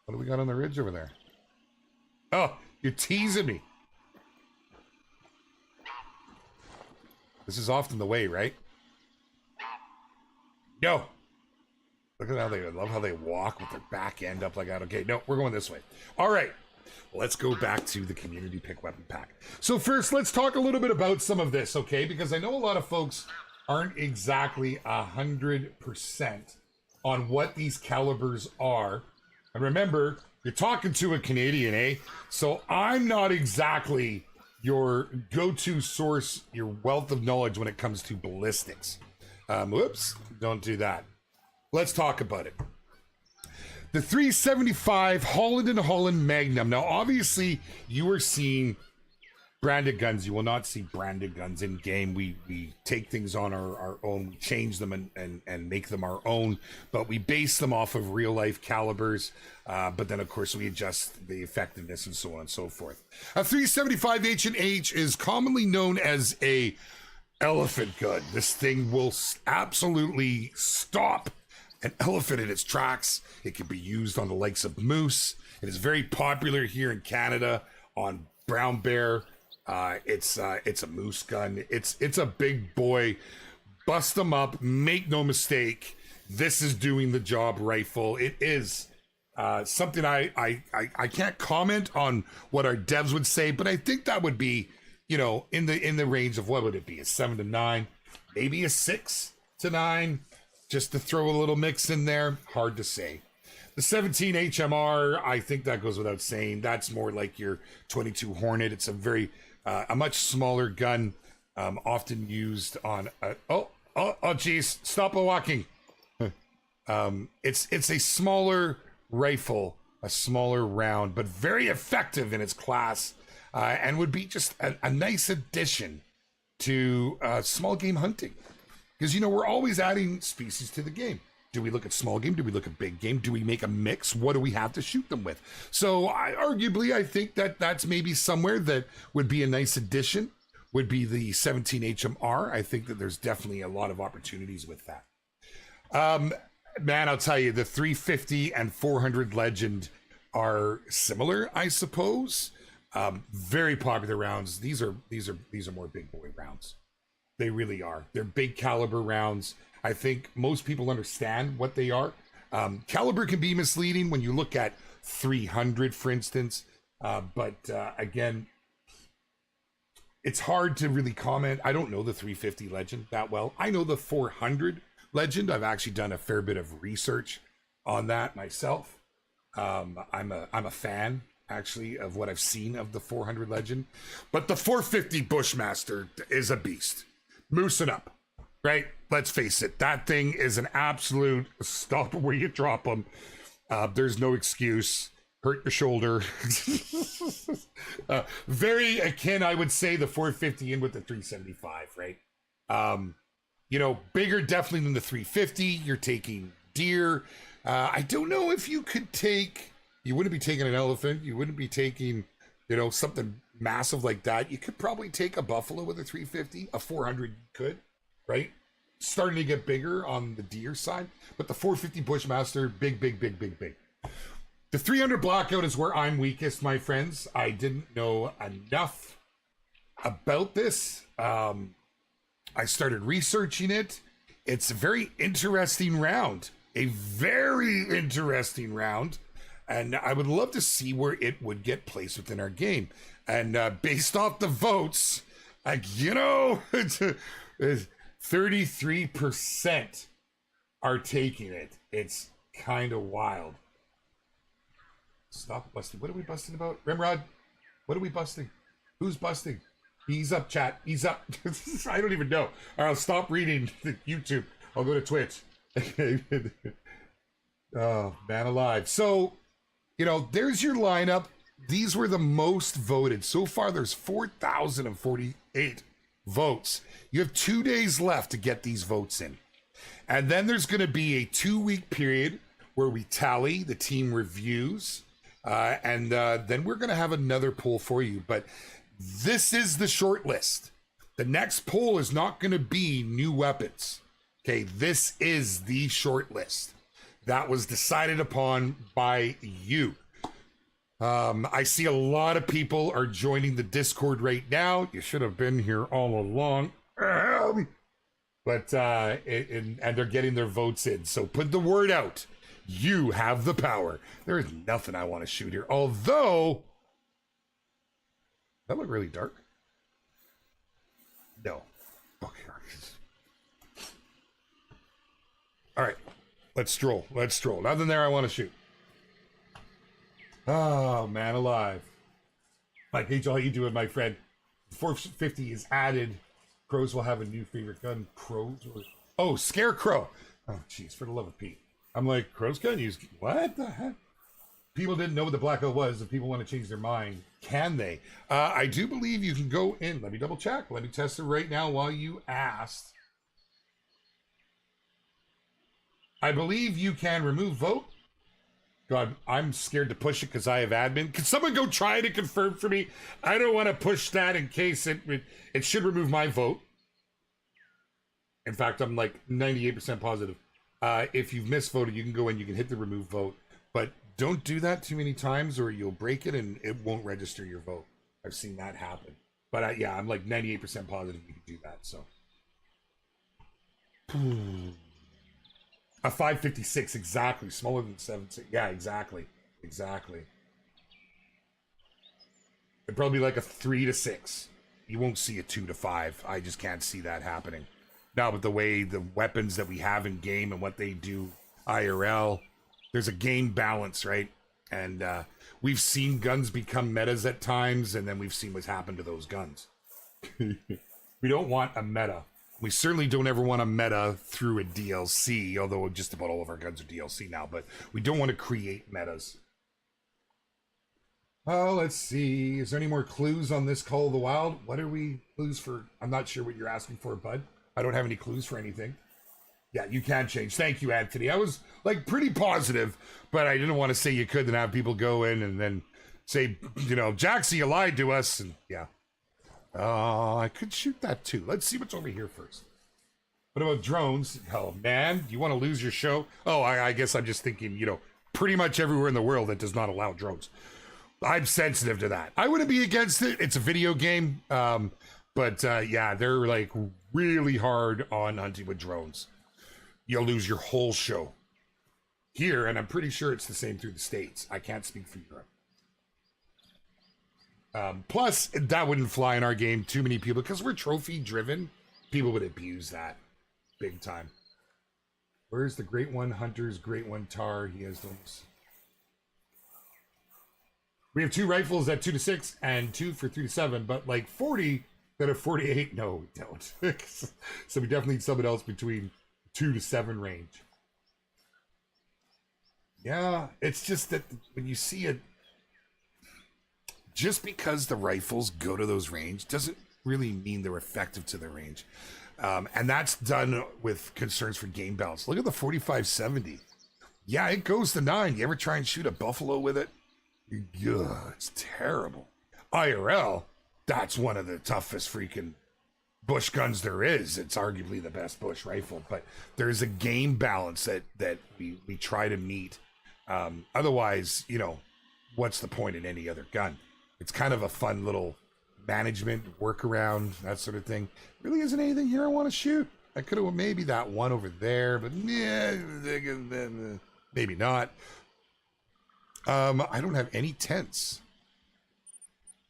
What do we got on the ridge over there? Oh, you're teasing me. This is often the way, right? No. Look at how I love how they walk with their back end up like that. Okay, no, we're going this way. All right. Let's go back to the community pick weapon pack. So first, let's talk a little bit about some of this, okay? Because I know a lot of folks aren't exactly 100% on what these calibers are. And remember, you're talking to a Canadian, eh? So I'm not exactly your go-to source, your wealth of knowledge when it comes to ballistics. Whoops, don't do that. Let's talk about it. The 375 Holland & Holland Magnum. Now, obviously, you are seeing branded guns. You will not see branded guns in game. We take things on our own, we change them and make them our own, but we base them off of real life calibers. But then of course we adjust the effectiveness and so on and so forth. A 375 H&H is commonly known as a elephant gun. This thing will absolutely stop an elephant in its tracks. It can be used on the likes of moose. It is very popular here in Canada on brown bear. It's a moose gun. It's a big boy. Bust them up. Make no mistake. This is doing the job rifle. It is Something I can't comment on what our devs would say, but I think that would be, in the range of, what would it be, a 7 to 9, maybe a 6 to 9, just to throw a little mix in there. Hard to say. The 17 HMR, I think that goes without saying. That's more like your 22 Hornet. It's a much smaller gun, often used on. Geez, stop walking. It's a smaller rifle, a smaller round, but very effective in its class, and would be just a nice addition to small game hunting. Because, we're always adding species to the game. Do we look at small game? Do we look at big game? Do we make a mix? What do we have to shoot them with? So arguably, I think that's maybe somewhere that would be a nice addition, would be the 17 HMR. I think that there's definitely a lot of opportunities with that. Man, I'll tell you, the 350 and 400 Legend are similar, I suppose. Very popular rounds. These are more big boy rounds. They really are. They're big caliber rounds. I think most people understand what they are. Caliber can be misleading when you look at 300, for instance. But again, it's hard to really comment. I don't know the 350 Legend that well. I know the 400 Legend. I've actually done a fair bit of research on that myself. I'm a fan, actually, of what I've seen of the 400 Legend. But the 450 Bushmaster is a beast. Moosing up, right? Let's face it. That thing is an absolute stop where you drop them. There's no excuse. Hurt your shoulder. Very akin, I would say, the 450 in with the 375, right? Bigger definitely than the 350. You're taking deer. I don't know if you wouldn't be taking an elephant. You wouldn't be taking, something massive like that. You could probably take a buffalo with a 350. A 400 you could, right? Starting to get bigger on the deer side. But the 450 Bushmaster, big. The 300 Blackout is where I'm weakest, my friends. I didn't know enough about this. I started researching it. It's a very interesting round. A very interesting round. And I would love to see where it would get placed within our game. And based off the votes, 33% are taking it. It's kind of wild. Stop busting. What are we busting about? Rimrod, what are we busting? Who's busting? He's up, chat. He's up. I don't even know. All right, I'll stop reading the YouTube. I'll go to Twitch. Oh, man alive. So, there's your lineup. These were the most voted. So far, there's 4,048 votes. You have 2 days left to get these votes in. And then there's going to be a 2-week period where we tally, the team reviews, and then we're going to have another poll for you. But this is the short list. The next poll is not going to be new weapons. Okay, this is the short list that was decided upon by you. I see a lot of people are joining the Discord right now. You should have been here all along. But and they're getting their votes in. So put the word out. You have the power. There is nothing I want to shoot here. Although, that look really dark. No. Okay. All right. Let's stroll. Nothing there I want to shoot. Oh, man alive. Mike H, how you doing, my friend? 450 is added. Crows will have a new favorite gun. Crows? Oh, Scarecrow. Oh, jeez, for the love of Pete. I'm like, Crows gun? What the heck? People didn't know what the blackout was. If people want to change their mind, can they? I do believe you can go in. Let me double check. Let me test it right now while you asked. I believe you can remove vote. God, I'm scared to push it because I have admin. Can someone go try to confirm for me? I don't want to push that in case it should remove my vote. In fact, I'm like 98% positive. If you've misvoted, you can go in, you can hit the remove vote. But don't do that too many times or you'll break it and it won't register your vote. I've seen that happen. But yeah, I'm like 98% positive you can do that. So. A 556, exactly. Smaller than 7.6. Yeah, exactly. Exactly. It'd probably be like a 3 to 6. You won't see a 2 to 5. I just can't see that happening. Now, with the way the weapons that we have in game and what they do IRL, there's a game balance, right? And we've seen guns become metas at times, and then we've seen what's happened to those guns. We don't want a meta. We certainly don't ever want a meta through a DLC, although just about all of our guns are DLC now, but we don't want to create metas. Oh, let's see. Is there any more clues on this Call of the Wild? What are we clues for? I'm not sure what you're asking for, bud. I don't have any clues for anything. Yeah, you can change. Thank you, Anthony. I was like pretty positive, but I didn't want to say you could and have people go in and then say, you know, Jaxie, you lied to us. And yeah. I could shoot that too. Let's see what's over here first. What about drones? Oh, man, you want to lose your show? Oh, I guess I'm just thinking, you know, pretty much everywhere in the world that does not allow drones. I'm sensitive to that. I wouldn't be against it. It's a video game. But yeah, they're like really hard on hunting with drones. You'll lose your whole show here. And I'm pretty sure it's the same through the States. I can't speak for Europe. Plus, that wouldn't fly in our game. Too many people, because we're trophy driven, people would abuse that big time. Where's the Great One Hunter's Great One Tar? He has those. We have 2 rifles at 2 to 6 and 2 for 3 to 7, but like 40 that are 48. No, we don't. So we definitely need something else between 2 to 7 range. Yeah, it's just that when you see it, just because the rifles go to those range doesn't really mean they're effective to the range. And that's done with concerns for game balance. Look at the 45-70. Yeah, it goes to 9. You ever try and shoot a buffalo with it? Ugh, it's terrible. IRL, that's one of the toughest freaking bush guns there is. It's arguably the best bush rifle, but there's a game balance that we try to meet. Otherwise, you know, what's the point in any other gun? It's kind of a fun little management workaround, that sort of thing. Really isn't anything here I want to shoot. I could have maybe that one over there, but yeah, maybe not. I don't have any tents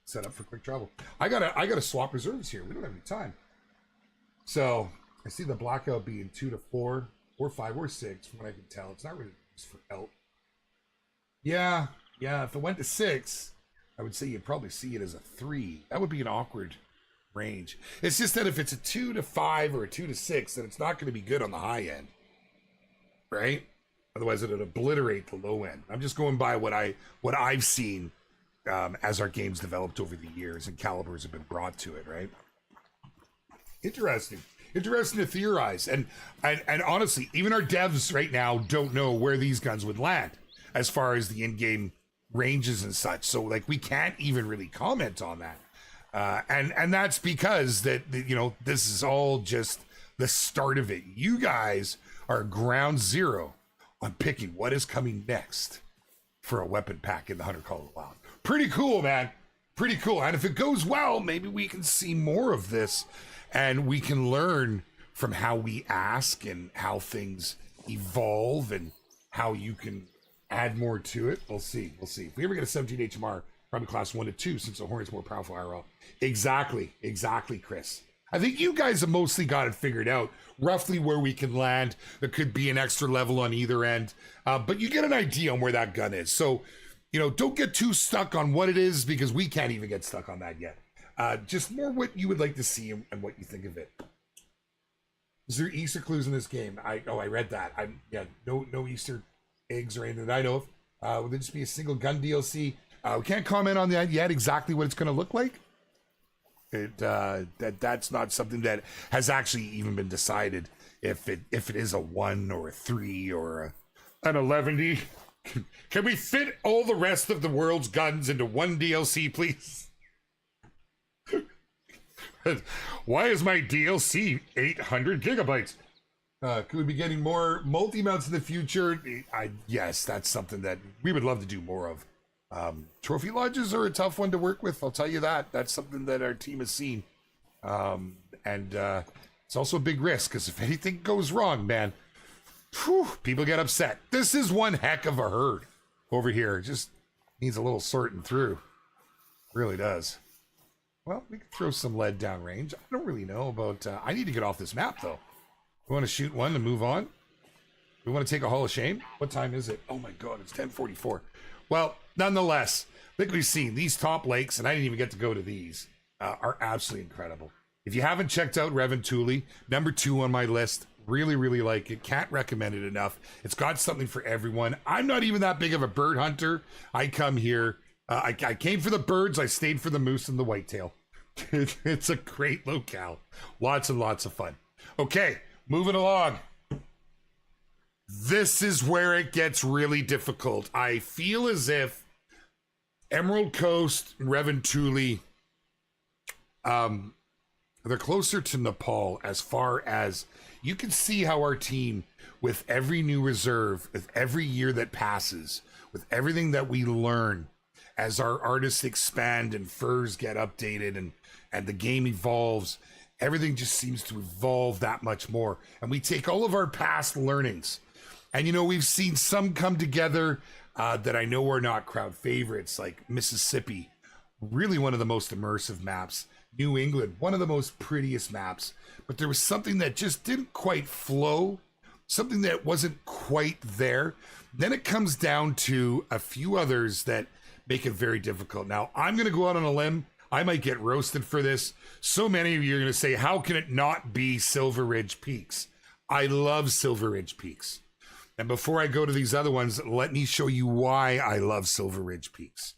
set up for quick travel. I gotta swap reserves here. We don't have any time. So I see the blackout being 2 to 4 or 5 or 6 from what I can tell. It's not really used for elk. Yeah. If it went to 6, I would say you'd probably see it as a 3. That would be an awkward range. It's just that if it's a 2 to 5 or a 2 to 6, then it's not going to be good on the high end, right? Otherwise, it'd obliterate the low end. I'm just going by what I've seen as our games developed over the years and calibers have been brought to it, right? Interesting to theorize. And honestly, even our devs right now don't know where these guns would land as far as the in-game ranges and such. So like we can't even really comment on that. And that's because that, you know, this is all just the start of it. You guys are ground zero on picking what is coming next for a weapon pack in the Hunter Call of the Wild. Pretty cool, man. Pretty cool. And if it goes well, maybe we can see more of this and we can learn from how we ask and how things evolve and how you can add more to it. We'll see. If we ever get a 17 HMR, probably class 1 to 2, since the Hornet's more powerful IRL. Exactly, Chris. I think you guys have mostly got it figured out, roughly where we can land. There could be an extra level on either end, but you get an idea on where that gun is. So, you know, don't get too stuck on what it is because we can't even get stuck on that yet. Just more what you would like to see and what you think of it. Is there Easter clues in this game? I read that. No Easter eggs or anything that I know of. Will there just be a single gun DLC? We can't comment on that yet, exactly what it's going to look like. That's not something that has actually even been decided if it is a 1 or a 3 or an 11D. Can we fit all the rest of the world's guns into one DLC, please? Why is my DLC 800 gigabytes? Could we be getting more multi-mounts in the future? Yes, that's something that we would love to do more of. Trophy lodges are a tough one to work with, I'll tell you that. That's something that our team has seen. And it's also a big risk, because if anything goes wrong, man, Whew, people get upset. This is one heck of a herd over here. It just needs a little sorting through. Really does. Well, we can throw some lead downrange. I don't really know about... I need to get off this map, though. We want to shoot one to move on. We want to take a Hall of Shame. What time is it? Oh, my God. It's 10:44. Well, nonetheless, like we've seen, these top lakes, and I didn't even get to go to these, are absolutely incredible. If you haven't checked out Reventuli, number 2 on my list, really, really like it. Can't recommend it enough. It's got something for everyone. I'm not even that big of a bird hunter. I come here. I came for the birds. I stayed for the moose and the whitetail. It's a great locale. Lots and lots of fun. Okay, moving along. This is where it gets really difficult. I feel as if Emerald Coast, Reventuli, they're closer to Nepal as far as you can see how our team, with every new reserve, with every year that passes, with everything that we learn, as our artists expand and furs get updated and the game evolves, everything just seems to evolve that much more. And we take all of our past learnings. And, you know, we've seen some come together that I know are not crowd favorites, like Mississippi, really one of the most immersive maps. New England, one of the most prettiest maps. But there was something that just didn't quite flow, something that wasn't quite there. Then it comes down to a few others that make it very difficult. Now, I'm going to go out on a limb. I might get roasted for this. So many of you are going to say, how can it not be Silver Ridge Peaks? I love Silver Ridge Peaks. And before I go to these other ones, let me show you why I love Silver Ridge Peaks.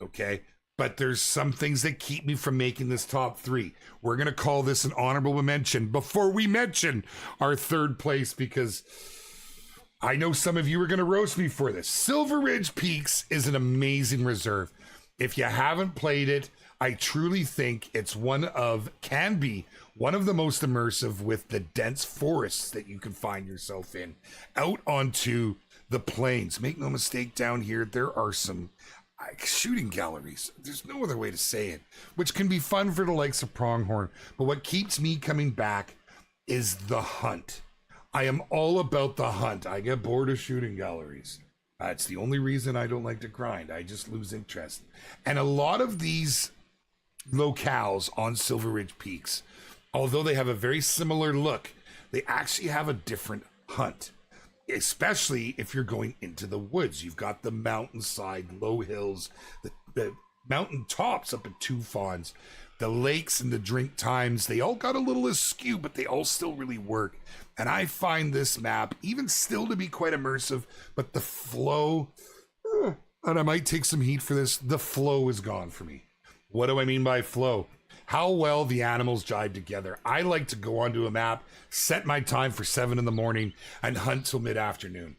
Okay? But there's some things that keep me from making this top 3. We're going to call this an honorable mention before we mention our 3rd place, because I know some of you are going to roast me for this. Silver Ridge Peaks is an amazing reserve. If you haven't played it, I truly think it's can be one of the most immersive, with the dense forests that you can find yourself in, out onto the plains. Make no mistake, down here, there are some shooting galleries. There's no other way to say it, which can be fun for the likes of Pronghorn. But what keeps me coming back is the hunt. I am all about the hunt. I get bored of shooting galleries. It's the only reason I don't like to grind. I just lose interest. And a lot of these locales on Silver Ridge Peaks, although they have a very similar look, they actually have a different hunt. Especially if you're going into the woods. You've got the mountainside, low hills, the mountain tops up at Two Fawns, the lakes and the drink times. They all got a little askew, but they all still really work. And I find this map even still to be quite immersive, but the flow, and I might take some heat for this, the flow is gone for me. What do I mean by flow? How well the animals jive together. I like to go onto a map, set my time for 7 in the morning, and hunt till mid-afternoon.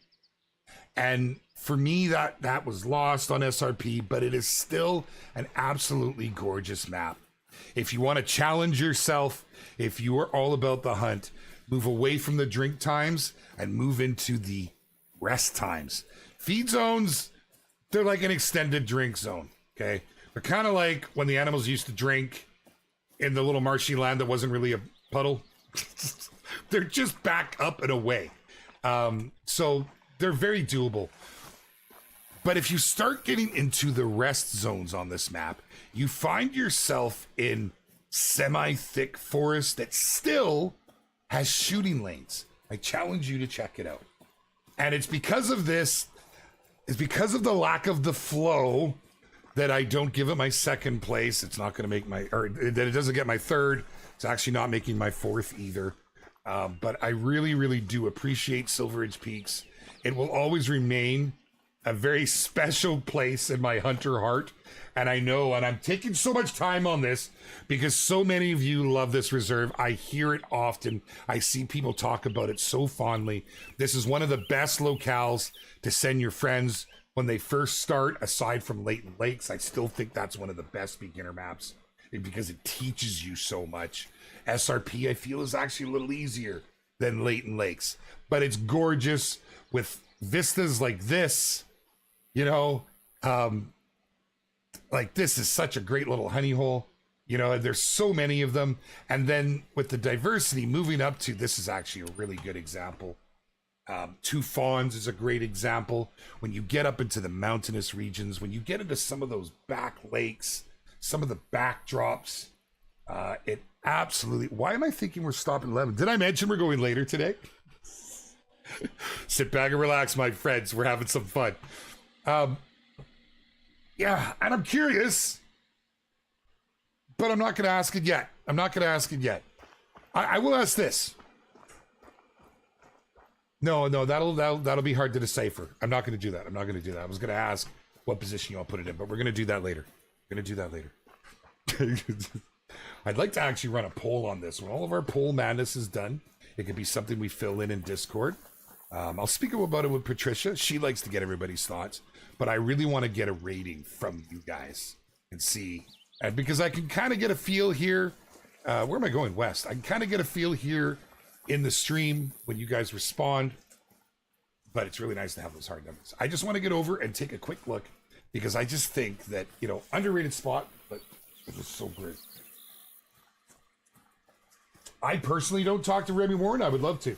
And for me, that was lost on SRP, but it is still an absolutely gorgeous map. If you want to challenge yourself, if you are all about the hunt, move away from the drink times and move into the rest times. Feed zones, they're like an extended drink zone, okay? They're kind of like when the animals used to drink in the little marshy land that wasn't really a puddle. They're just back up and away. So they're very doable. But if you start getting into the rest zones on this map, you find yourself in semi-thick forest that still has shooting lanes. I challenge you to check it out. And it's because of this, it's because of the lack of the flow that I don't give it my 2nd place. It's not going to make or that it doesn't get my 3rd. It's actually not making my 4th either. But I really, really do appreciate Silver Ridge Peaks. It will always remain a very special place in my hunter heart. And I know, and I'm taking so much time on this because so many of you love this reserve. I hear it often. I see people talk about it so fondly. This is one of the best locales to send your friends when they first start, aside from Leighton Lakes. I still think that's one of the best beginner maps because it teaches you so much. SRP, I feel, is actually a little easier than Leighton Lakes, but it's gorgeous with vistas like this, you know, like this is such a great little honey hole, you know, and there's so many of them. And then with the diversity moving up to, this is actually a really good example. Two Fawns is a great example. When you get up into the mountainous regions, when you get into some of those back lakes, some of the backdrops, it absolutely... Why am I thinking we're stopping 11? Did I mention we're going later today? Sit back and relax, my friends. We're having some fun. Yeah, and I'm curious, but I'm not going to ask it yet. I will ask this. No, that'll be hard to decipher. I'm not going to do that. I was going to ask what position you all put it in, but we're going to do that later. I'd like to actually run a poll on this. When all of our poll madness is done, it could be something we fill in Discord. I'll speak about it with Patricia. She likes to get everybody's thoughts, but I really want to get a rating from you guys and see, because I can kind of get a feel here. Where am I going? West. I can kind of get a feel here in the stream when you guys respond, but it's really nice to have those hard numbers. I just want to get over and take a quick look, because I just think that, underrated spot, but it was so great. I personally don't talk to Remy Warren. I would love to.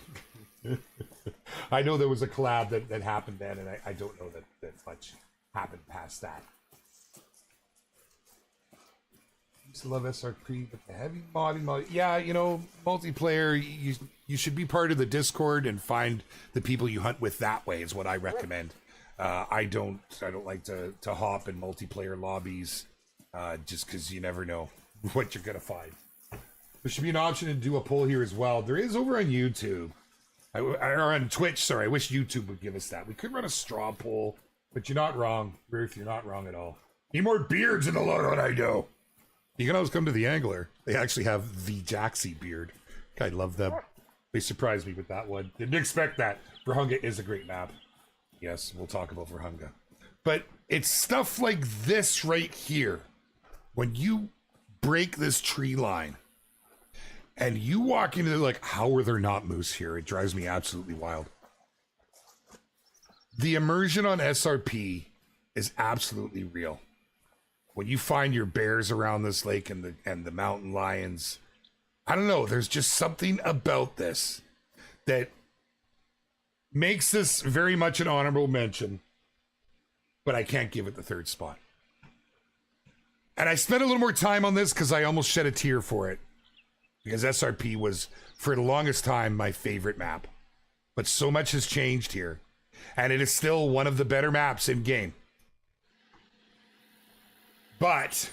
I know there was a collab that happened then, and I don't know that much happened past that. I used to love SRP, but the heavy modding, yeah, multiplayer, you should be part of the Discord and find the people you hunt with that way is what I recommend. I don't like to hop in multiplayer lobbies, just because you never know what you're gonna find. There should be an option to do a poll here as well. There is over on YouTube. Or on Twitch, sorry. I wish YouTube would give us that. We could run a straw poll, but you're not wrong, Ruth. You're not wrong at all. Need more beards in the loadout, I know. You can always come to the Angler. They actually have the Jaxie beard. I love them. They surprised me with that one. Didn't expect that. Virhunga is a great map. Yes, we'll talk about Virhunga. But it's stuff like this right here. When you break this tree line, and you walk into like, how are there not moose here? It drives me absolutely wild. The immersion on SRP is absolutely real. When you find your bears around this lake and the mountain lions, I don't know, there's just something about this that makes this very much an honorable mention, but I can't give it the third spot. And I spent a little more time on this because I almost shed a tear for it. Because SRP was, for the longest time, my favorite map. But so much has changed here. And it is still one of the better maps in game. But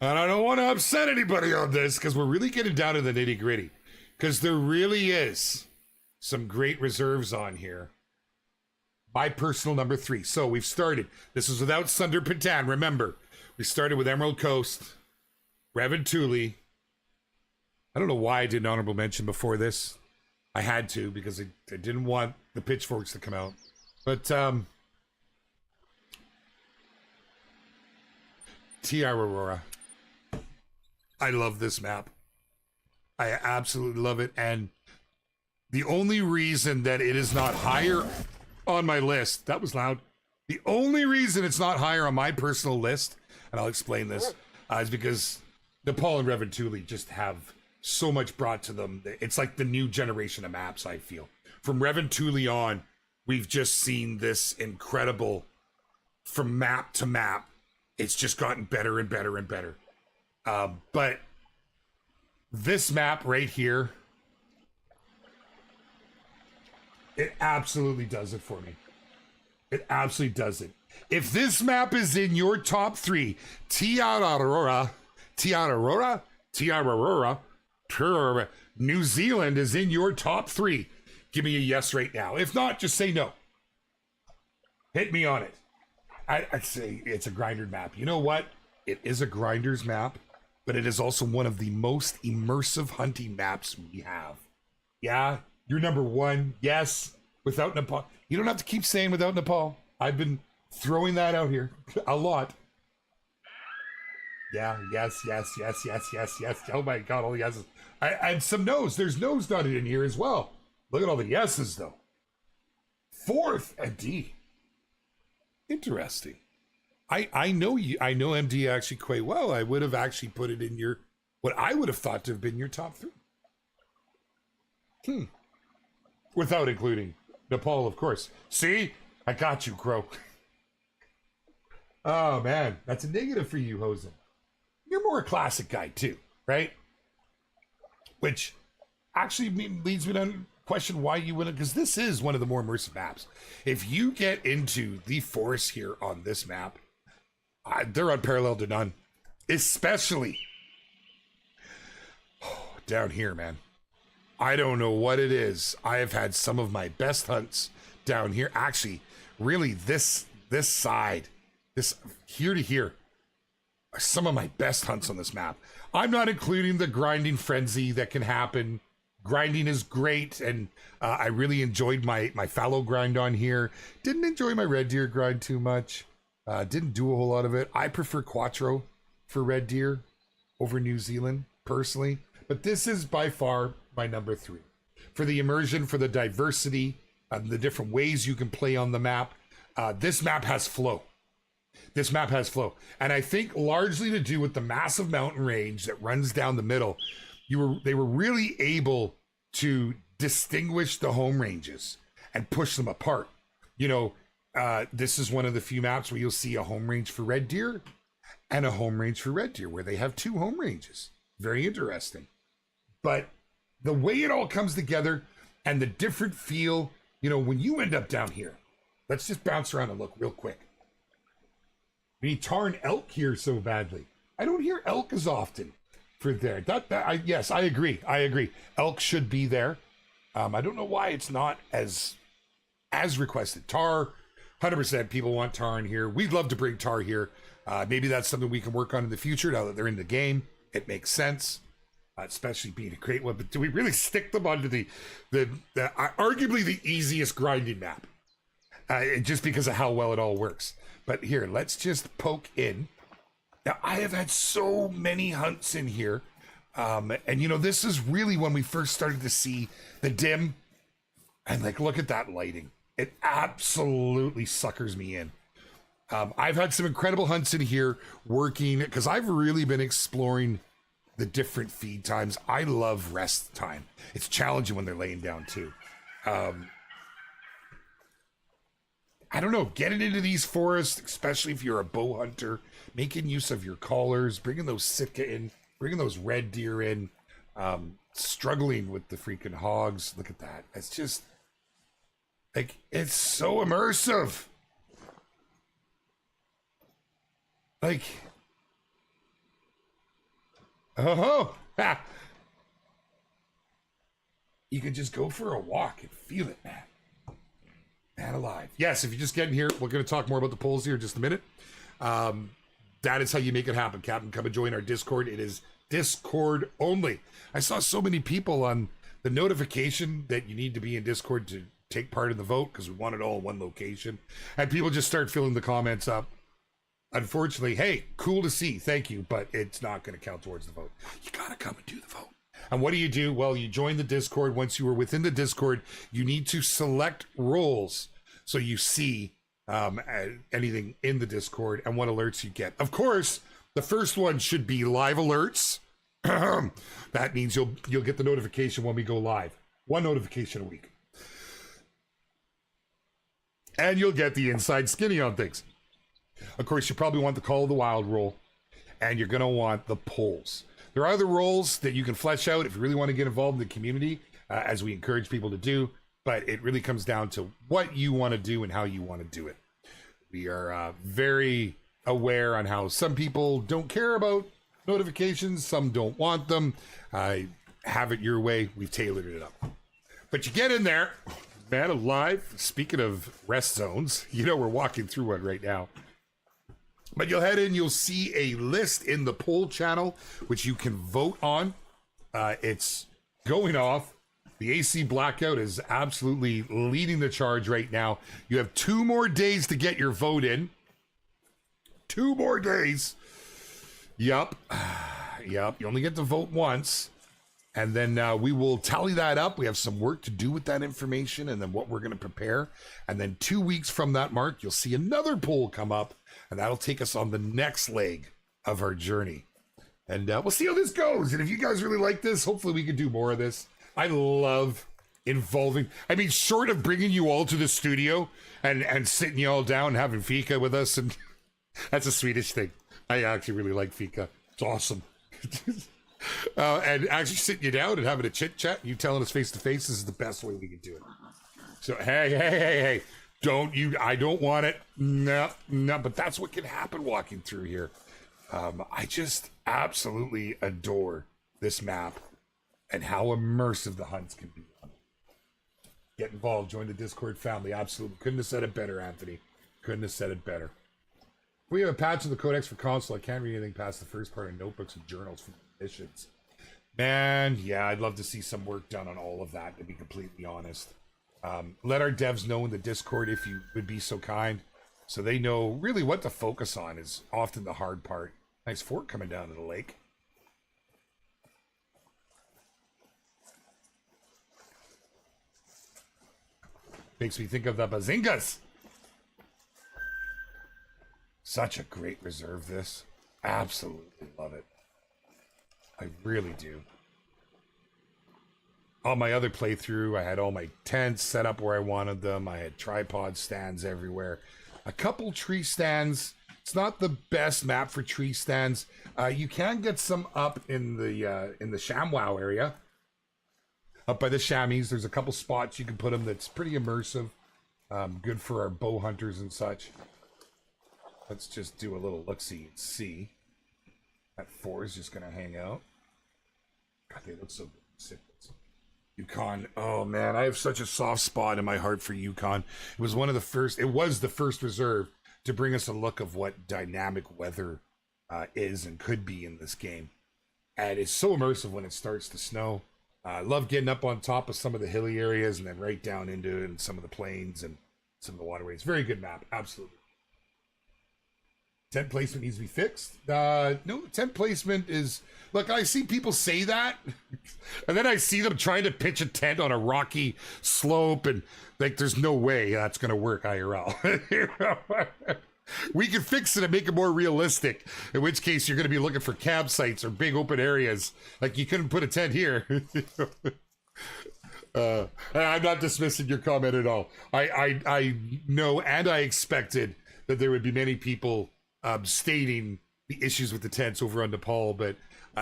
and I don't want to upset anybody on this, because we're really getting down to the nitty gritty. Because there really is some great reserves on here. My personal number 3. So we've started. This is without Sunder Patan. Remember, we started with Emerald Coast, Revan Tuli. I don't know why I did an honorable mention before this. I had to, because I didn't want the pitchforks to come out. But, Tiara Aurora. I love this map. I absolutely love it. And the only reason that it is not higher on my list, that was loud. The only reason it's not higher on my personal list, and I'll explain this, is because Nepal and Revan Tuli just have so much brought to them. It's like the new generation of maps, I feel. From Revan Tuli on, we've just seen this incredible, from map to map, it's just gotten better and better and better. But this map right here, it absolutely does it for me. It absolutely does it. If this map is in your top 3, Tiara Aurora, New Zealand is in your top 3, give me a yes right now. If not, just say no. Hit me on it. I'd say it's a grinder map. You know what? It is a grinder's map, but it is also one of the most immersive hunting maps we have. Yeah, you're number 1. Yes, without Nepal. You don't have to keep saying without Nepal. I've been throwing that out here a lot. Yeah, yes. Oh my God, all the yeses. And some no's. There's no's dotted in here as well. Look at all the yeses, though. 4th, a D. Interesting. I know you. I know MD actually quite well. I would have actually put it in your, what I would have thought to have been your top 3. Without including Nepal, of course. See? I got you, Crow. Oh, man. That's a negative for you, Hosen. You're more a classic guy, too, right? Which actually leads me to question why you wouldn't, because this is one of the more immersive maps. If you get into the forest here on this map, they're unparalleled to none. Especially down here, man. I don't know what it is. I have had some of my best hunts down here. Actually, really, this side, this here to here, are some of my best hunts on this map. I'm not including the grinding frenzy that can happen. Grinding is great, and I really enjoyed my fallow grind on here. Didn't enjoy my red deer grind too much. Didn't do a whole lot of it. I prefer Quattro for red deer over New Zealand, personally. But this is by far my number 3. For the immersion, for the diversity, the different ways you can play on the map. This map has flow. This map has flow. And I think largely to do with the massive mountain range that runs down the middle, they were really able to distinguish the home ranges and push them apart. You know, this is one of the few maps where you'll see a home range for red deer and a home range for red deer, where they have 2 home ranges. Very interesting. But the way it all comes together and the different feel, you know, when you end up down here, let's just bounce around and look real quick. We need tar and elk here so badly. I don't hear elk as often for there. Yes, I agree. Elk should be there. I don't know why it's not as requested. Tar, 100% people want tar in here. We'd love to bring tar here. Maybe that's something we can work on in the future now that they're in the game. It makes sense. Especially being a great one, but do we really stick them onto the arguably the easiest grinding map? Just because of how well it all works. But here, let's just poke in. Now, I have had so many hunts in here, and you know, this is really when we first started to see the dim, and like, look at that lighting. It absolutely suckers me in. I've had some incredible hunts in here working, because I've really been exploring the different feed times. I love rest time. It's challenging when they're laying down too. I don't know, getting into these forests, especially if you're a bow hunter, making use of your collars, bringing those Sitka in, bringing those red deer in, struggling with the freaking hogs. Look at that. It's just like, it's so immersive. Like, oh, ha. You could just go for a walk and feel it, man. Man alive. Yes, if you're just getting here, we're going to talk more about the polls here in just a minute. That is how you make it happen, Captain. Come and join our Discord. It is Discord only. I saw so many people on the notification that you need to be in Discord to take part in the vote, because we want it all in one location. And people just start filling the comments up. Unfortunately, hey, cool to see, thank you, but it's not going to count towards the vote. You got to come and do the vote. And what do? Well, you join the Discord. Once you are within the Discord, you need to select roles so you see anything in the Discord and what alerts you get. Of course, the first one should be live alerts. That means you'll get the notification when we go live. 1 notification a week. And you'll get the inside skinny on things. Of course, you probably want the Call of the Wild role, and you're going to want the polls. There are other roles that you can flesh out if you really want to get involved in the community, as we encourage people to do, but it really comes down to what you want to do and how you want to do it. We are very aware on how some people don't care about notifications, some don't want them. Have it your way. We've tailored it up. But you get in there, man alive. Speaking of rest zones, you know we're walking through one right now. But you'll head in, you'll see a list in the poll channel, which you can vote on. It's going off. The AC blackout is absolutely leading the charge right now. You have 2 more days to get your vote in. 2 more days. Yup. You only get to vote once. And then we will tally that up. We have some work to do with that information and then what we're going to prepare. And then 2 weeks from that mark, you'll see another poll come up. And that'll take us on the next leg of our journey. And we'll see how this goes. And if you guys really like this, hopefully we can do more of this. I love involving, I mean, short of bringing you all to the studio and sitting you all down and having fika with us, and that's a Swedish thing. I actually really like fika. It's awesome. And actually sitting you down and having a chit chat, you telling us face to face, this is the best way we can do it. So hey, I don't want it. No, but that's what can happen walking through here. I just absolutely adore this map and how immersive the hunts can be. Get involved, join the Discord family. Absolutely. Couldn't have said it better, Anthony. Couldn't have said it better. We have a patch of the codex for console. I can't read anything past the first part of notebooks and journals from the missions. Man, yeah, I'd love to see some work done on all of that, to be completely honest. Let our devs know in the Discord if you would be so kind, so they know really what to focus on is often the hard part. Nice fort coming down to the lake. Makes me think of the Bazingas. Such a great reserve, this. Absolutely love it. I really do. On my other playthrough, I had all my tents set up where I wanted them. I had tripod stands everywhere. A couple tree stands. It's not the best map for tree stands. You can get some up in the ShamWow area. Up by the chamois, there's a couple spots you can put them that's pretty immersive. Good for our bow hunters and such. Let's just do a little look-see and see. That 4 is just going to hang out. God, they look so good. Yukon. Oh, man, I have such a soft spot in my heart for Yukon. It was one of the first, it was the first reserve to bring us a look of what dynamic weather is and could be in this game. And it's so immersive when it starts to snow. I love getting up on top of some of the hilly areas and then right down into it and some of the plains and some of the waterways. Very good map, absolutely. Tent placement needs to be fixed. No, tent placement is... Look, I see people say that, and then I see them trying to pitch a tent on a rocky slope, and like, there's no way that's going to work IRL. We can fix it and make it more realistic, in which case you're going to be looking for campsites or big open areas. Like, you couldn't put a tent here. I'm not dismissing your comment at all. I know, and I expected that there would be many people stating the issues with the tents over on Nepal, but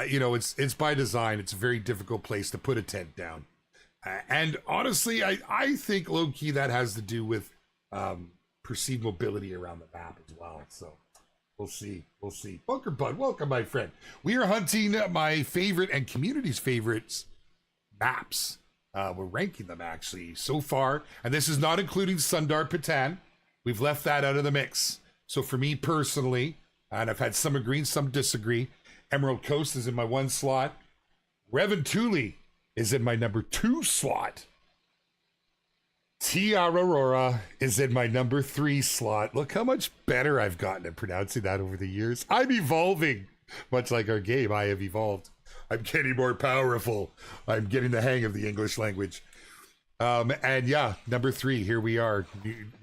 you know, it's by design. It's a very difficult place to put a tent down, and honestly, I think low key that has to do with perceived mobility around the map as well. So we'll see. Bunker Bud, welcome, my friend. We are hunting my favorite and community's favorites maps. We're ranking them actually so far, and this is not including Sundar Patan. We've left that out of the mix. So for me personally, and I've had some agree, some disagree, Emerald Coast is in my 1 slot. Reventuli is in my number 2 slot. Tiara Aurora is in my number 3 slot. Look how much better I've gotten at pronouncing that over the years. I'm evolving. Much like our game, I have evolved. I'm getting more powerful. I'm getting the hang of the English language. And yeah, number 3, here we are.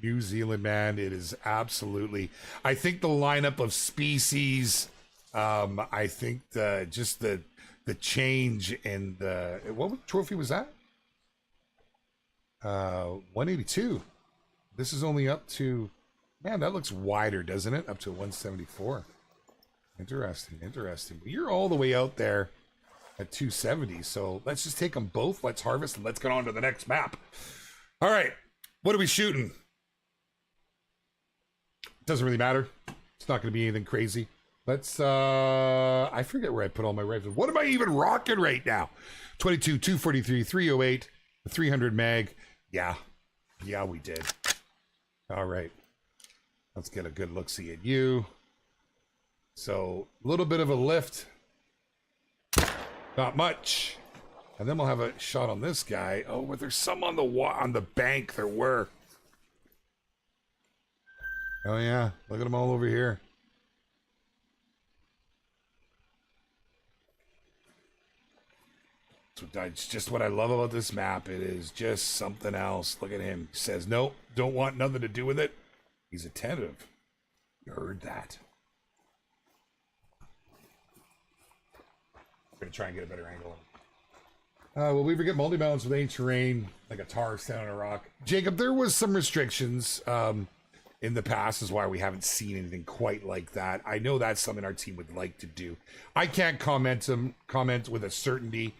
New Zealand, man. It is absolutely, I think the lineup of species, I think just the change in the, what trophy was that? 182. This is only up to, man, that looks wider, doesn't it? Up to 174. Interesting. You're all the way out there at 270, so let's just take them both. Let's harvest and let's get on to the next map. All right, what are we shooting? Doesn't really matter. It's not going to be anything crazy. Let's I forget where I put all my rifles. What am I even rocking right now? 22, 243, 308, 300 mag. Yeah, we did. All right, let's get a good look-see at you. So a little bit of a lift, not much, and then we'll have a shot on this guy. Oh, but there's some on the bank. There were. Oh yeah, look at them all over here. That's just what I love about this map. It is just something else. Look at him. He says, nope, don't want nothing to do with it. He's attentive. You heard that. I'm going to try and get a better angle. Will we ever get multi-balance with any terrain, like a tar stand on a rock? Jacob, there was some restrictions in the past, is why we haven't seen anything quite like that. I know that's something our team would like to do. I can't comment with a certainty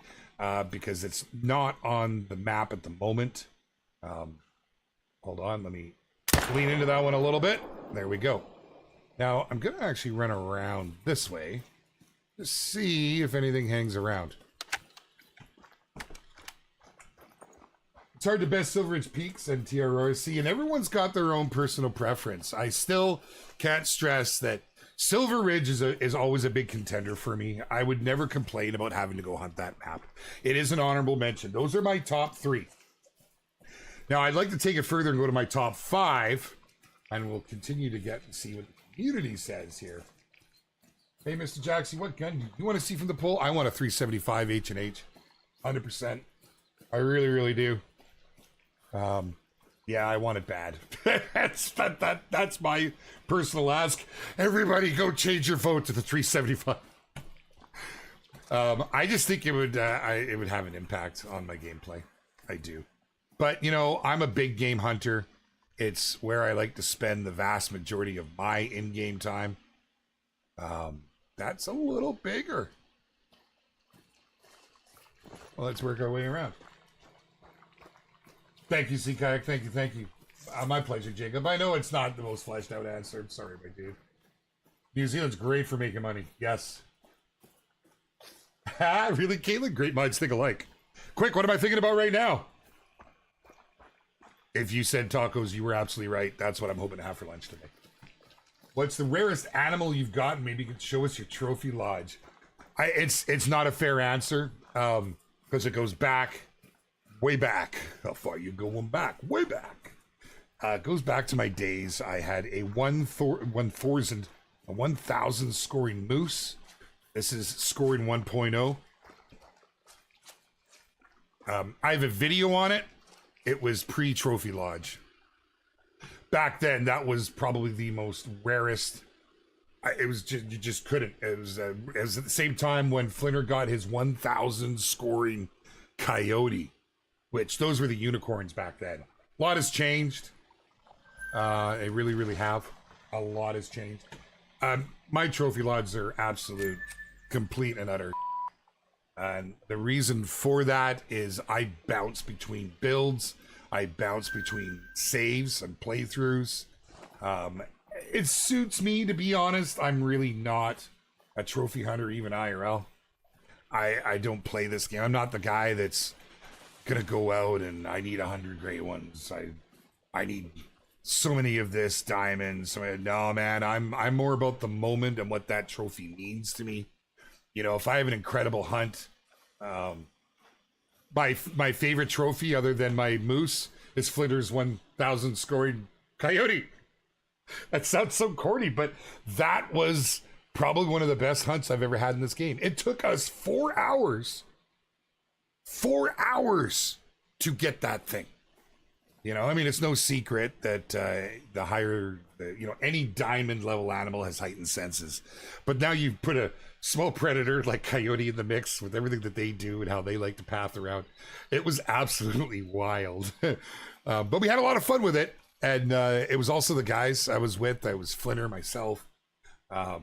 because it's not on the map at the moment. Hold on, let me lean into that one a little bit. There we go. Now, I'm going to actually run around this way to see if anything hangs around. It's hard to best Silver Ridge Peaks and TRRC, and everyone's got their own personal preference. I still can't stress that Silver Ridge is always a big contender for me. I would never complain about having to go hunt that map. It is an honorable mention. Those are my top 3. Now, I'd like to take it further and go to my top 5, and we'll continue to get and see what the community says here. Hey, Mr. Jackson, what gun do you want to see from the poll? I want a 375 H&H, 100%. I really, really do. Yeah, I want it bad. That's my personal ask. Everybody go change your vote to the 375. I just think it would have an impact on my gameplay. I do. But, you know, I'm a big game hunter. It's where I like to spend the vast majority of my in-game time. That's a little bigger. Well, let's work our way around. Thank you, Sea-Kayak. Thank you. My pleasure, Jacob. I know it's not the most fleshed out answer. I'm sorry, my dude. New Zealand's great for making money. Yes. Really, Caitlin? Great minds think alike. Quick, what am I thinking about right now? If you said tacos, you were absolutely right. That's what I'm hoping to have for lunch today. What's the rarest animal you've gotten? Maybe you can show us your trophy lodge. It's not a fair answer because it goes back. Way back. How far you going back? Way back. It goes back to my days. I had a 1,000 scoring moose. This is scoring 1.0. I have a video on it. It was pre-Trophy Lodge. Back then, that was probably the most rarest. It was just, you just couldn't. It was at the same time when Flinter got his 1,000 scoring coyote. Which, those were the unicorns back then. A lot has changed. They really, really have. A lot has changed. My trophy lodges are absolute, complete and utter. And the reason for that is I bounce between builds. I bounce between saves and playthroughs. It suits me, to be honest. I'm really not a trophy hunter, even IRL. I don't play this game. I'm not the guy that's gonna go out and I need 100 great ones. I need so many of this diamonds. So no, man, I'm more about the moment and what that trophy means to me. You know, if I have an incredible hunt, my favorite trophy other than my moose is Flinter's 1,000 scoring coyote. That sounds so corny, but that was probably one of the best hunts I've ever had in this game. It took us 4 hours. 4 hours to get that thing. You know, I mean, it's no secret that the higher, any diamond level animal has heightened senses. But now you put a small predator like coyote in the mix with everything that they do and how they like to path around. It was absolutely wild. But we had a lot of fun with it. And it was also the guys I was with. I was Flinter, myself, a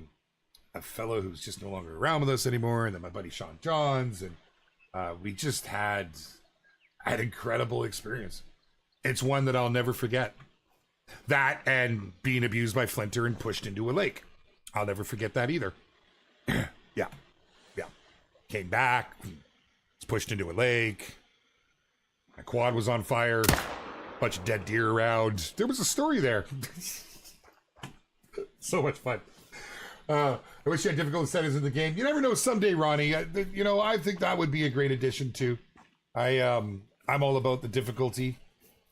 fellow who's just no longer around with us anymore, and then my buddy Sean Johns, and we just had incredible experience. It's one that I'll never forget. That and being abused by Flinter and pushed into a lake. I'll never forget that either. Yeah. Came back, was pushed into a lake. My quad was on fire. Bunch of dead deer around. There was a story there. So much fun. I wish you had difficult settings in the game. You never know. Someday, Ronnie. I think that would be a great addition too. I'm all about the difficulty.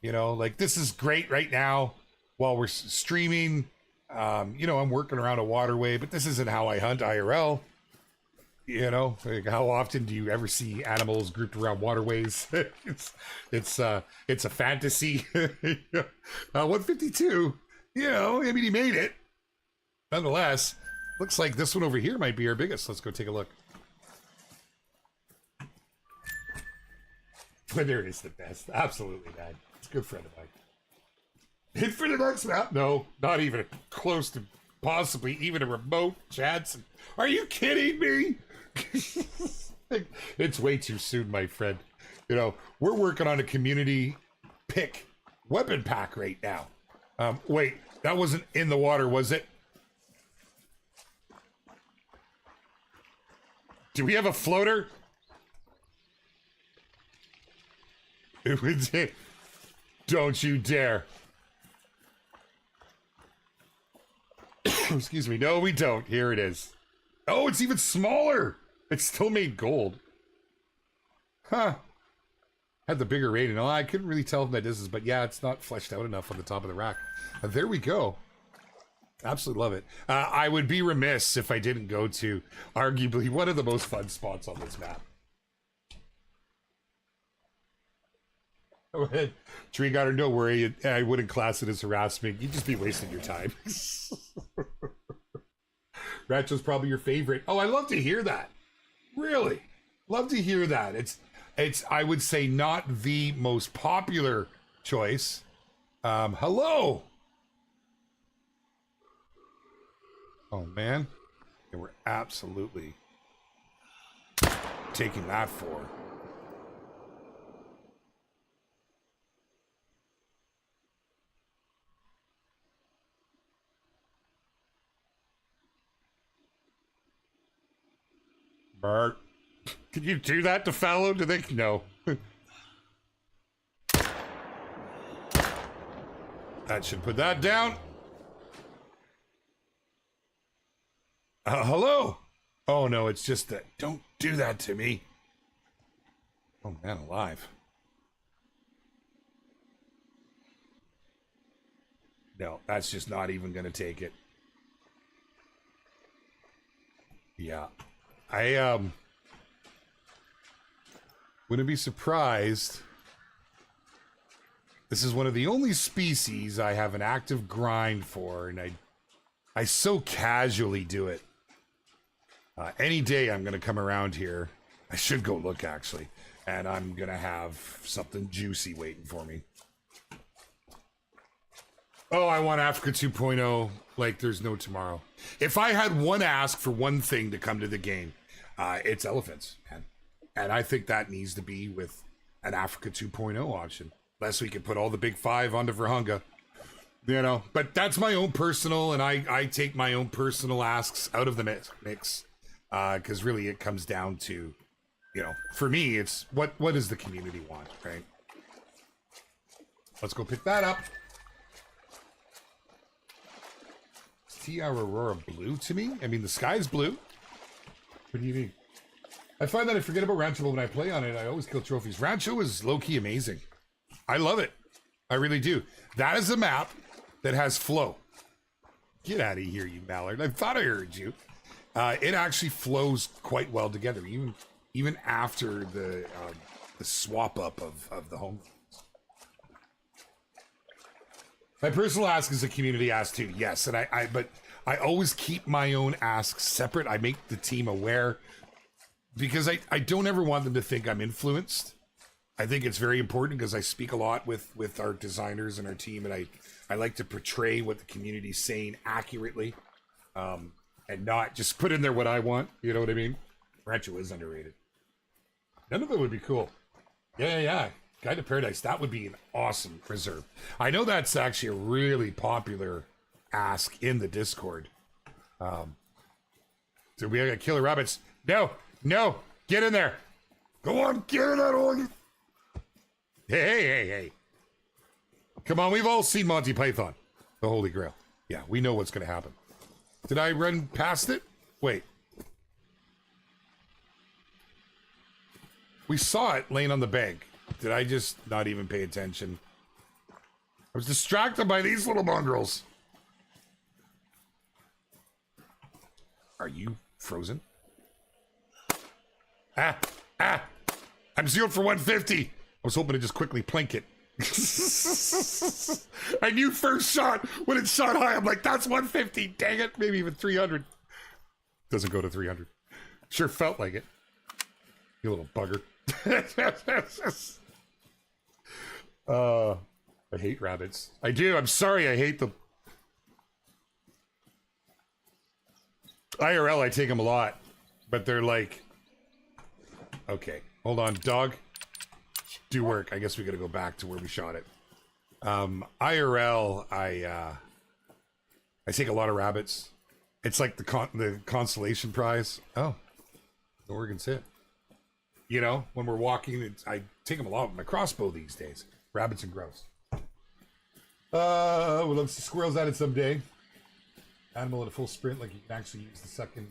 Like this is great right now while we're streaming. I'm working around a waterway, but this isn't how I hunt IRL. Like how often do you ever see animals grouped around waterways? It's a fantasy. 152. He made it. Nonetheless, looks like this one over here might be our biggest. Let's go take a look. Flitter is the best. Absolutely, man. It's a good friend of mine. Hit for the next map? No, not even close to possibly even a remote chance. Are you kidding me? It's way too soon, my friend. You know, we're working on a community pick weapon pack right now. Wait, that wasn't in the water, was it? Do we have a floater? It was it. Don't you dare. Excuse me. No, we don't. Here it is. Oh, it's even smaller. It's still made gold. Huh. Had the bigger rating. Oh, I couldn't really tell from that distance, but yeah, it's not fleshed out enough on the top of the rack. There we go. Absolutely love it. I would be remiss if I didn't go to arguably one of the most fun spots on this map. Go ahead. Tree Gutter, don't worry. I wouldn't class it as harassment. You'd just be wasting your time. Ratcho's probably your favorite. Oh, I love to hear that. Really? Love to hear that. It's I would say not the most popular choice. Hello. Oh man. They were absolutely taking that for. Bart, can you do that to Fallow? Do they? No. That should put that down. Hello? Oh no, it's just that. Don't do that to me. Oh man, alive. No, that's just not even gonna take it. Yeah. I wouldn't be surprised. This is one of the only species I have an active grind for, and I so casually do it. Any day I'm gonna come around here. I should go look actually, and I'm gonna have something juicy waiting for me. Oh, I want Africa 2.0 like there's no tomorrow. If I had one ask for one thing to come to the game, it's elephants, man. And I think that needs to be with an Africa 2.0 option. Unless we could put all the big five onto Verhunga. You know, but that's my own personal, and I take my own personal asks out of the mix. Because really it comes down to, you know, for me, it's what does the community want, right? Let's go pick that up. Is TR Aurora blue to me? I mean, the sky's blue. What do you mean? I find that I forget about Rancho, but when I play on it, I always kill trophies. Rancho is low-key amazing. I love it. I really do. That is a map that has flow. Get out of here, you mallard. I thought I heard you. It actually flows quite well together, even after the swap up of the home. My personal ask is a community ask too, yes, and but I always keep my own asks separate. I make the team aware because I don't ever want them to think I'm influenced. I think it's very important because I speak a lot with our designers and our team, and I like to portray what the community's saying accurately, and not just put in there what I want. You know what I mean? Rancho is underrated. None of it would be cool. Yeah. Guide to Paradise, that would be an awesome reserve. I know that's actually a really popular ask in the Discord. So we got killer rabbits. No, get in there. Go on, get in that organ. Hey. Come on, we've all seen Monty Python, the Holy Grail. Yeah, we know what's going to happen. Did I run past it? Wait. We saw it laying on the bank. Did I just not even pay attention? I was distracted by these little mongrels. Are you frozen? Ah! I'm sealed for 150. I was hoping to just quickly plink it. I knew first shot when it shot high. I'm like, that's 150. Dang it. Maybe even 300. Doesn't go to 300. Sure felt like it. You little bugger. I hate rabbits. I do. I'm sorry. I hate them. IRL, I take them a lot, but they're like, okay, hold on, dog. Do work. I guess we got to go back to where we shot it. IRL, I take a lot of rabbits. It's like the consolation prize. Oh, the Oregon's hit. You know, when we're walking, I take them a lot with my crossbow these days. Rabbits and grouse. We'll have squirrels at it someday. Animal at a full sprint, like you can actually use the second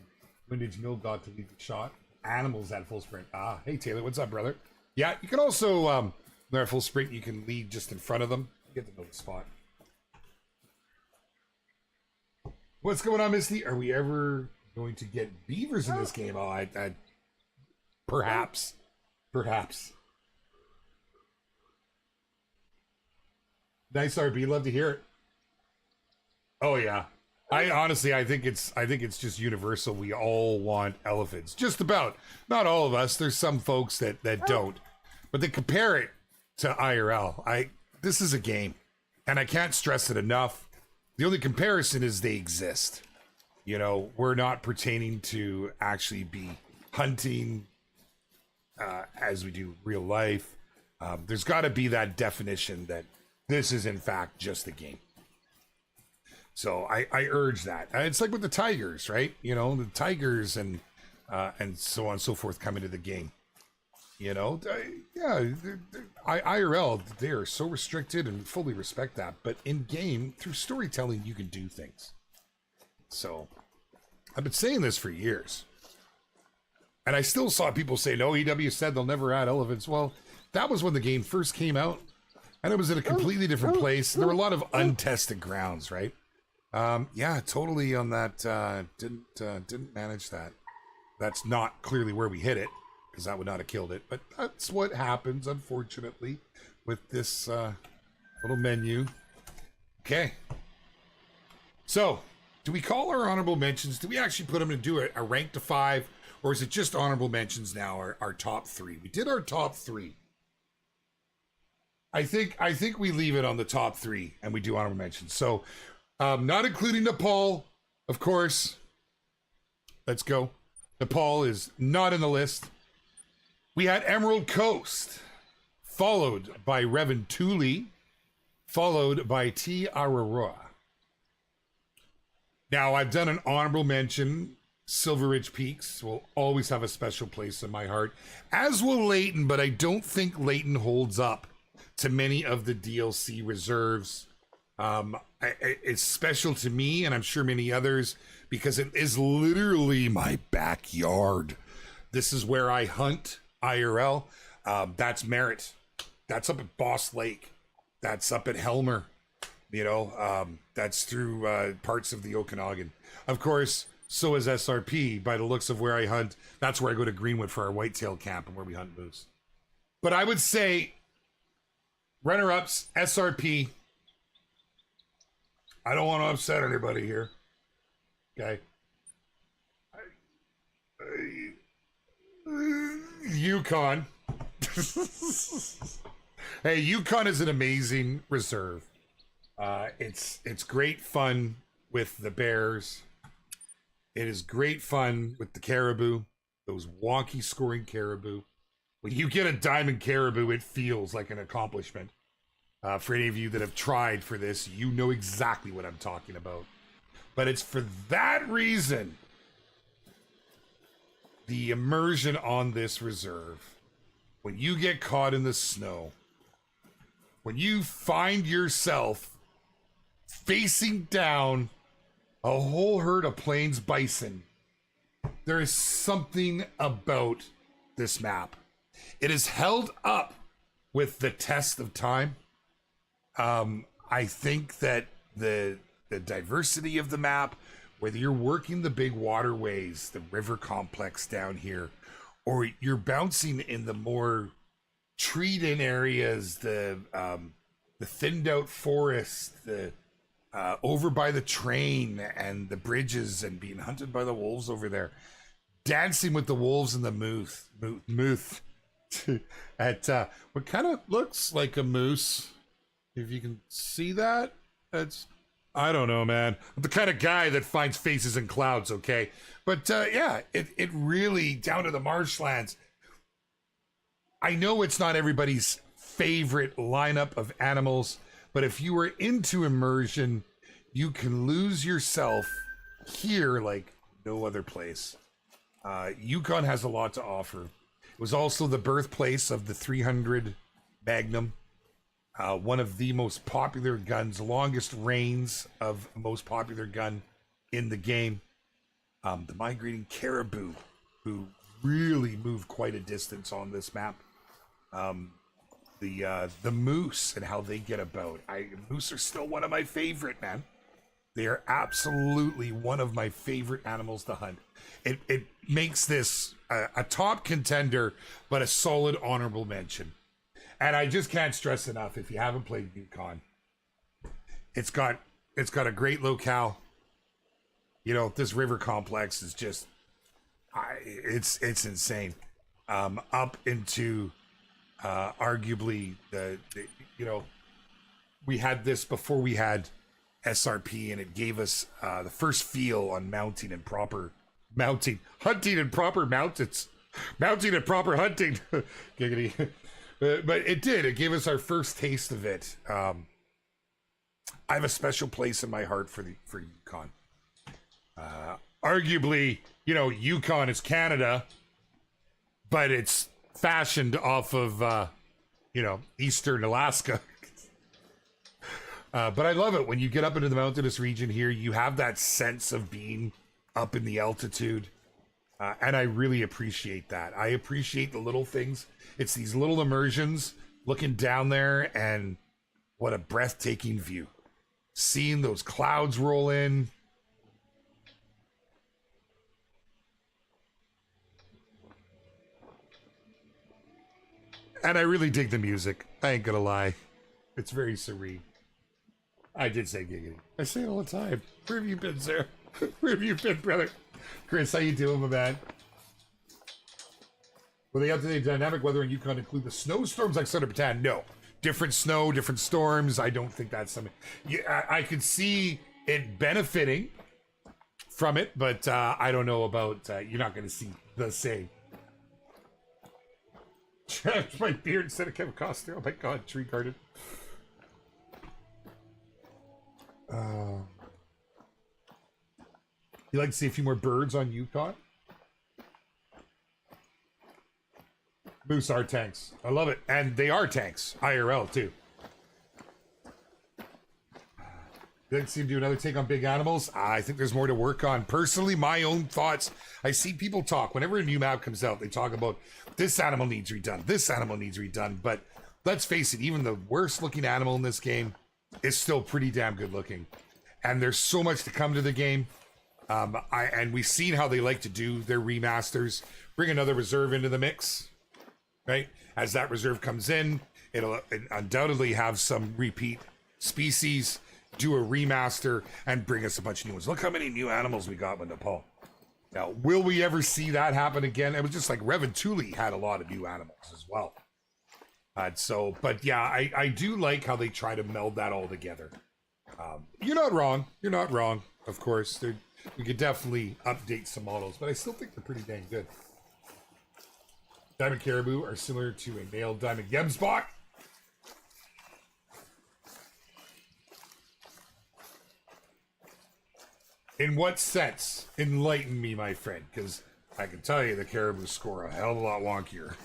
windage mill dot to lead the shot. Animals at full sprint. Ah, hey Taylor, what's up, brother? Yeah, you can also, when they're at full sprint, you can lead just in front of them. You get to know the spot. What's going on, Misty? Are we ever going to get beavers in this game? Oh, perhaps. Perhaps. Nice RB, love to hear it. Oh yeah. I think it's just universal. We all want elephants. Just about. Not all of us. There's some folks that don't. But they compare it to IRL. This is a game. And I can't stress it enough. The only comparison is they exist. You know, we're not pertaining to actually be hunting as we do real life. There's got to be that definition that this is in fact just a game. So I urge that. It's like with the Tigers, right? You know, the Tigers and so on and so forth come into the game. You know, IRL, they are so restricted and fully respect that. But in game, through storytelling, you can do things. So I've been saying this for years. And I still saw people say, no, EW said they'll never add elephants. Well, that was when the game first came out. And it was in a completely different place. There were a lot of untested grounds, right? Yeah, totally on that. Didn't manage that. That's not clearly where we hit it, because that would not have killed it. But that's what happens, unfortunately, with this little menu. Okay. So, do we call our honorable mentions? Do we actually put them to do a rank to 5? Or is it just honorable mentions now, our top 3? We did our top 3. I think we leave it on the top 3 and we do honorable mentions. So, not including Nepal, of course. Let's go. Nepal is not in the list. We had Emerald Coast, followed by Revan Tuli, followed by T. Aurora. Now, I've done an honorable mention. Silver Ridge Peaks will always have a special place in my heart, as will Layton, but I don't think Layton holds up to many of the DLC reserves. It's special to me, and I'm sure many others, because it is literally my backyard. This is where I hunt IRL. That's Merritt. That's up at Boss Lake. That's up at Helmer. You know, that's through parts of the Okanagan. Of course, so is SRP. By the looks of where I hunt, that's where I go to Greenwood for our whitetail camp and where we hunt moose. But I would say runner-ups, SRP. I don't want to upset anybody here. Okay. Yukon. Hey, Yukon is an amazing reserve. It's great fun with the bears. It is great fun with the caribou, those wonky scoring caribou. When you get a diamond caribou, it feels like an accomplishment. For any of you that have tried for this, you know exactly what I'm talking about. But it's for that reason, the immersion on this reserve, when you get caught in the snow, when you find yourself facing down a whole herd of plains bison, there is something about this map. It is held up with the test of time. I think that the diversity of the map, whether you're working the big waterways, the river complex down here, or you're bouncing in the more treed-in areas, the thinned out forest, the over by the train and the bridges, and being hunted by the wolves over there, dancing with the wolves and the moose. at what kind of looks like a moose. If you can see that, that's, I don't know, man. I'm the kind of guy that finds faces in clouds, okay? But yeah, it really, down to the marshlands. I know it's not everybody's favorite lineup of animals, but if you were into immersion, you can lose yourself here like no other place. Yukon has a lot to offer. It was also the birthplace of the 300 Magnum, one of the most popular guns, longest reigns of most popular gun in the game. The migrating caribou, who really move quite a distance on this map. The moose and how they get about. Moose are still one of my favorite, man. They are absolutely one of my favorite animals to hunt. It makes this a top contender, but a solid honorable mention. And I just can't stress enough, if you haven't played Yukon, it's got a great locale. You know, this river complex is just, it's insane. Up into arguably the you know, we had this before we had SRP, and it gave us the first feel on hunting and proper hunting and proper hunting. Giggity. But it gave us our first taste of it. I have a special place in my heart for Yukon. Arguably, you know, Yukon is Canada, but it's fashioned off of you know, eastern Alaska. But I love it when you get up into the mountainous region here. You have that sense of being up in the altitude, and I really appreciate that. I appreciate the little things. It's these little immersions, looking down there, and what a breathtaking view. Seeing those clouds roll in. And I really dig the music. I ain't gonna lie. It's very serene. I did say giggity. I say it all the time. Where have you been, sir? Where have you been, brother? Chris, how you doing, my man? Will the up-to-date dynamic weather in Yukon include the snowstorms like Southern Bataan? No. Different snow, different storms. I don't think that's something. Yeah, I could see it benefiting from it, but I don't know about, you're not going to see the same. My beard instead of Kevin Costner. Oh my god, tree garden. You like to see a few more birds on Yukon? Moose are tanks. I love it. And they are tanks. IRL too. You like to see him do another take on big animals? I think there's more to work on. Personally, my own thoughts. I see people talk. Whenever a new map comes out, they talk about this animal needs redone. This animal needs redone. But let's face it, even the worst looking animal in this game is still pretty damn good looking. And there's so much to come to the game. And we've seen how they like to do their remasters. Bring another reserve into the mix, right? As that reserve comes in, it'll undoubtedly have some repeat species, do a remaster, and bring us a bunch of new ones. Look how many new animals we got with Nepal. Now, will we ever see that happen again? It was just like Reventuli had a lot of new animals as well. But yeah, I do like how they try to meld that all together. You're not wrong. You're not wrong. Of course, we could definitely update some models, but I still think they're pretty dang good. Diamond caribou are similar to a male diamond gemsbok. In what sense? Enlighten me, my friend, because I can tell you the caribou score a hell of a lot wonkier.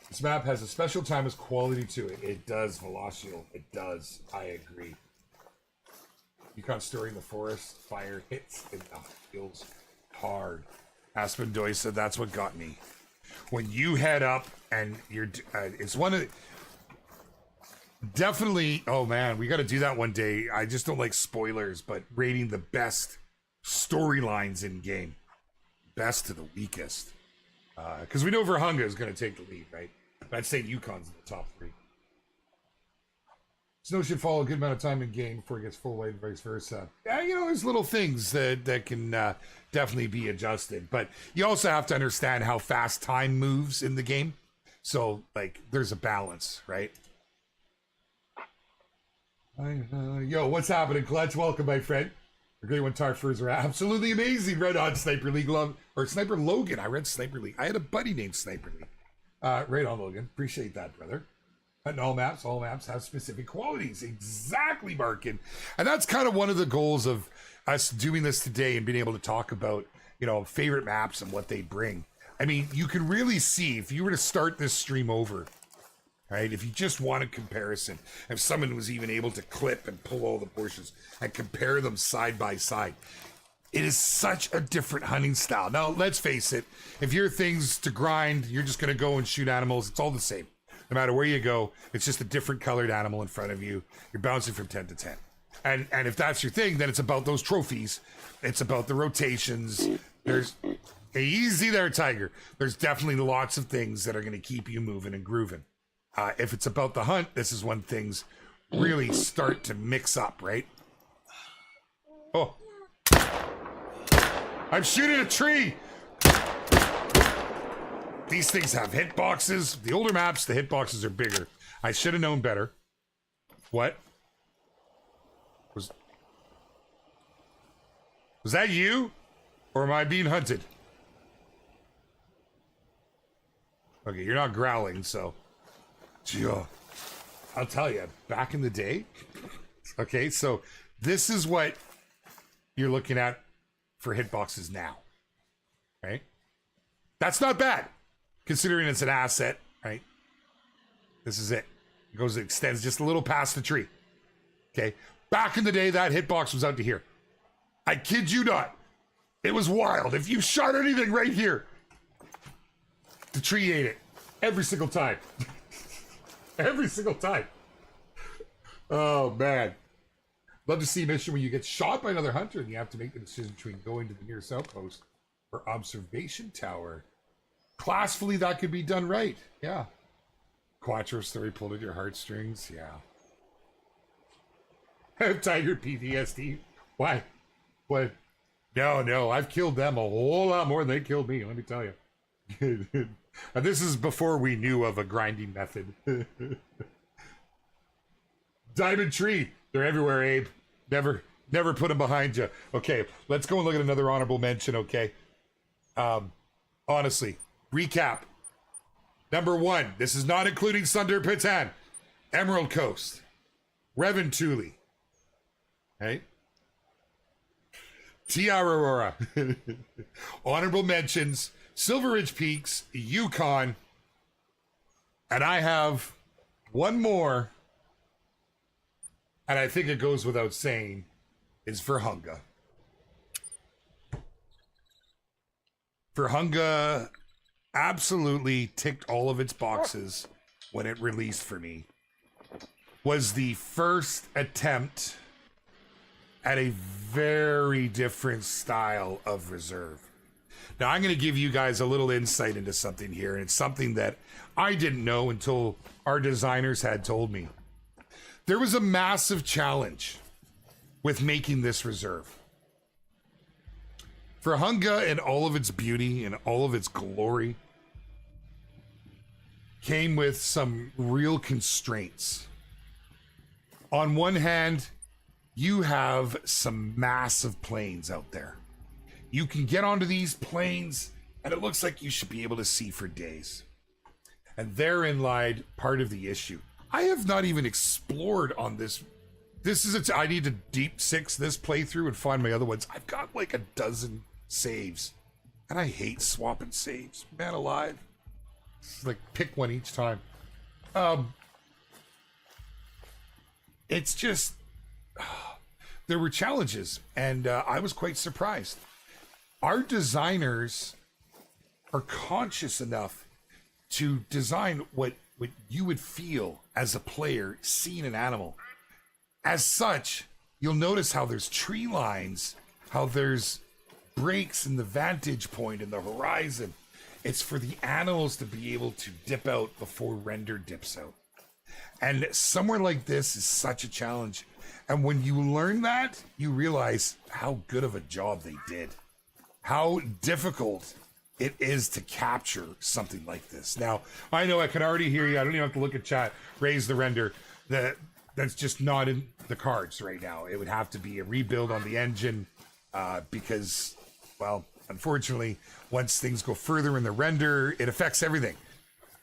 This map has a special timeless quality to it. It does, Velocio. It does. I agree. Yukon story in the forest, fire hits, and feels hard. Aspen Doy said that's what got me. When you head up and you're, it's one of, definitely, oh man, we got to do that one day. I just don't like spoilers, but rating the best storylines in game. Best to the weakest. Because we know Verhunga is going to take the lead, right? But I'd say Yukon's in the top 3. Snow should follow a good amount of time in game before it gets full weight and vice versa. Yeah, you know, there's little things that can definitely be adjusted. But you also have to understand how fast time moves in the game. So, like, there's a balance, right? Yo, what's happening, Clutch? Welcome, my friend. The Great One Tar Furs are absolutely amazing. Red on Sniper League love, or Sniper Logan. I read Sniper League. I had a buddy named Sniper League. Right on, Logan. Appreciate that, brother. And all maps have specific qualities. Exactly, Markin. And that's kind of one of the goals of us doing this today and being able to talk about, you know, favorite maps and what they bring. I mean, you can really see if you were to start this stream over, right? If you just want a comparison, if someone was even able to clip and pull all the portions and compare them side by side, it is such a different hunting style. Now, let's face it, if your thing's to grind, you're just going to go and shoot animals. It's all the same. No matter where you go, it's just a different colored animal in front of you. You're bouncing from 10 to 10. And if that's your thing, then it's about those trophies. It's about the rotations. There's easy there, Tiger. There's definitely lots of things that are going to keep you moving and grooving. If it's about the hunt, this is when things really start to mix up, right? Oh. I'm shooting a tree. These things have hitboxes. The older maps, the hitboxes are bigger. I should have known better. What? Was that you? Or am I being hunted? Okay, you're not growling, so... I'll tell you, back in the day... Okay, so this is what you're looking at for hitboxes now. Right? That's not bad. Considering it's an asset, right? This is it. It goes, it extends just a little past the tree. Okay. Back in the day, that hitbox was out to here. I kid you not. It was wild. If you shot anything right here, the tree ate it. Every single time. Every single time. Oh, man. Love to see a mission where you get shot by another hunter and you have to make the decision between going to the nearest outpost or observation tower. Classfully, that could be done right. Yeah. Quattro story pulled at your heartstrings. Yeah. Tiger PTSD. Why? What? No. I've killed them a whole lot more than they killed me. Let me tell you. And this is before we knew of a grinding method. Diamond tree. They're everywhere, Abe. Never put them behind you. Okay, let's go and look at another honorable mention, okay? Honestly. Recap. Number 1, this is not including Sunder Pitan, Emerald Coast, Reventuli, right? Tiara Aurora. Honorable mentions, Silver Ridge Peaks, Yukon, and I have one more, and I think it goes without saying, is Virhunga. Virhunga absolutely ticked all of its boxes when it released for me. Was the first attempt at a very different style of reserve. Now I'm going to give you guys a little insight into something here, and it's something that I didn't know until our designers had told me. There was a massive challenge with making this reserve. Virhunga in all of its beauty and all of its glory came with some real constraints. On one hand, you have some massive plains out there. You can get onto these plains and it looks like you should be able to see for days. And therein lied part of the issue. I have not even explored on this. I need to deep six this playthrough and find my other ones. I've got like a dozen saves and I hate swapping saves. Man alive. It's like pick one each time. It's just, there were challenges and I was quite surprised. Our designers are conscious enough to design what you would feel as a player seeing an animal. As such, you'll notice how there's tree lines, how there's breaks in the vantage point in the horizon. It's for the animals to be able to dip out before render dips out. And somewhere like this is such a challenge. And when you learn that, you realize how good of a job they did. How difficult it is to capture something like this. Now, I know I can already hear you. I don't even have to look at chat. Raise the render. That's just not in the cards right now. It would have to be a rebuild on the engine because, well, unfortunately, once things go further in the render, it affects everything.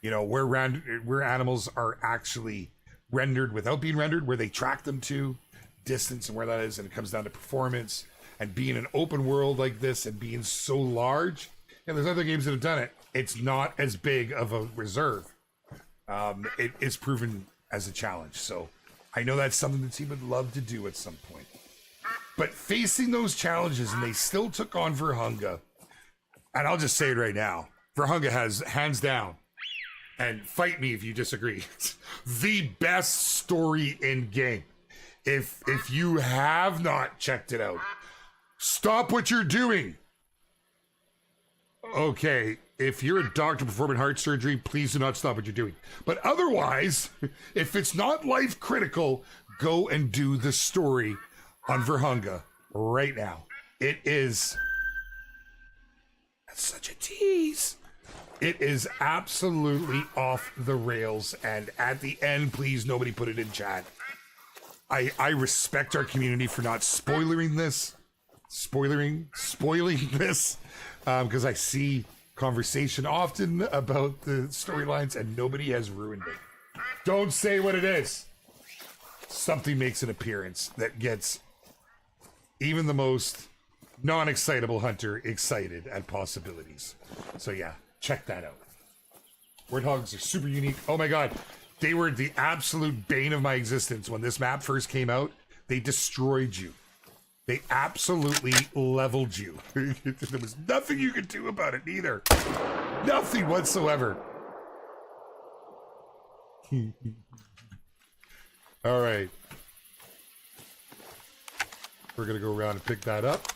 You know, where animals are actually rendered without being rendered, where they track them to, distance and where that is, and it comes down to performance. And being an open world like this and being so large, and there's other games that have done it, it's not as big of a reserve. It is proven as a challenge. So I know that's something the team would love to do at some point. But facing those challenges, and they still took on Verhunga, and I'll just say it right now, Verhunga has, hands down, and fight me if you disagree, the best story in game. If you have not checked it out, stop what you're doing. Okay, if you're a doctor performing heart surgery, please do not stop what you're doing. But otherwise, if it's not life critical, go and do the story on Verhunga right now. It is... That's such a tease. It is absolutely off the rails. And at the end, please, nobody put it in chat. I respect our community for not spoiling this, because I see conversation often about the storylines and nobody has ruined it. Don't say what it is. Something makes an appearance that gets even the most non-excitable hunter excited at possibilities. So yeah, check that out. Warthogs are super unique. Oh my god. They were the absolute bane of my existence when this map first came out. They destroyed you. They absolutely leveled you. There was nothing you could do about it either. Nothing whatsoever. All right. We're going to go around and pick that up.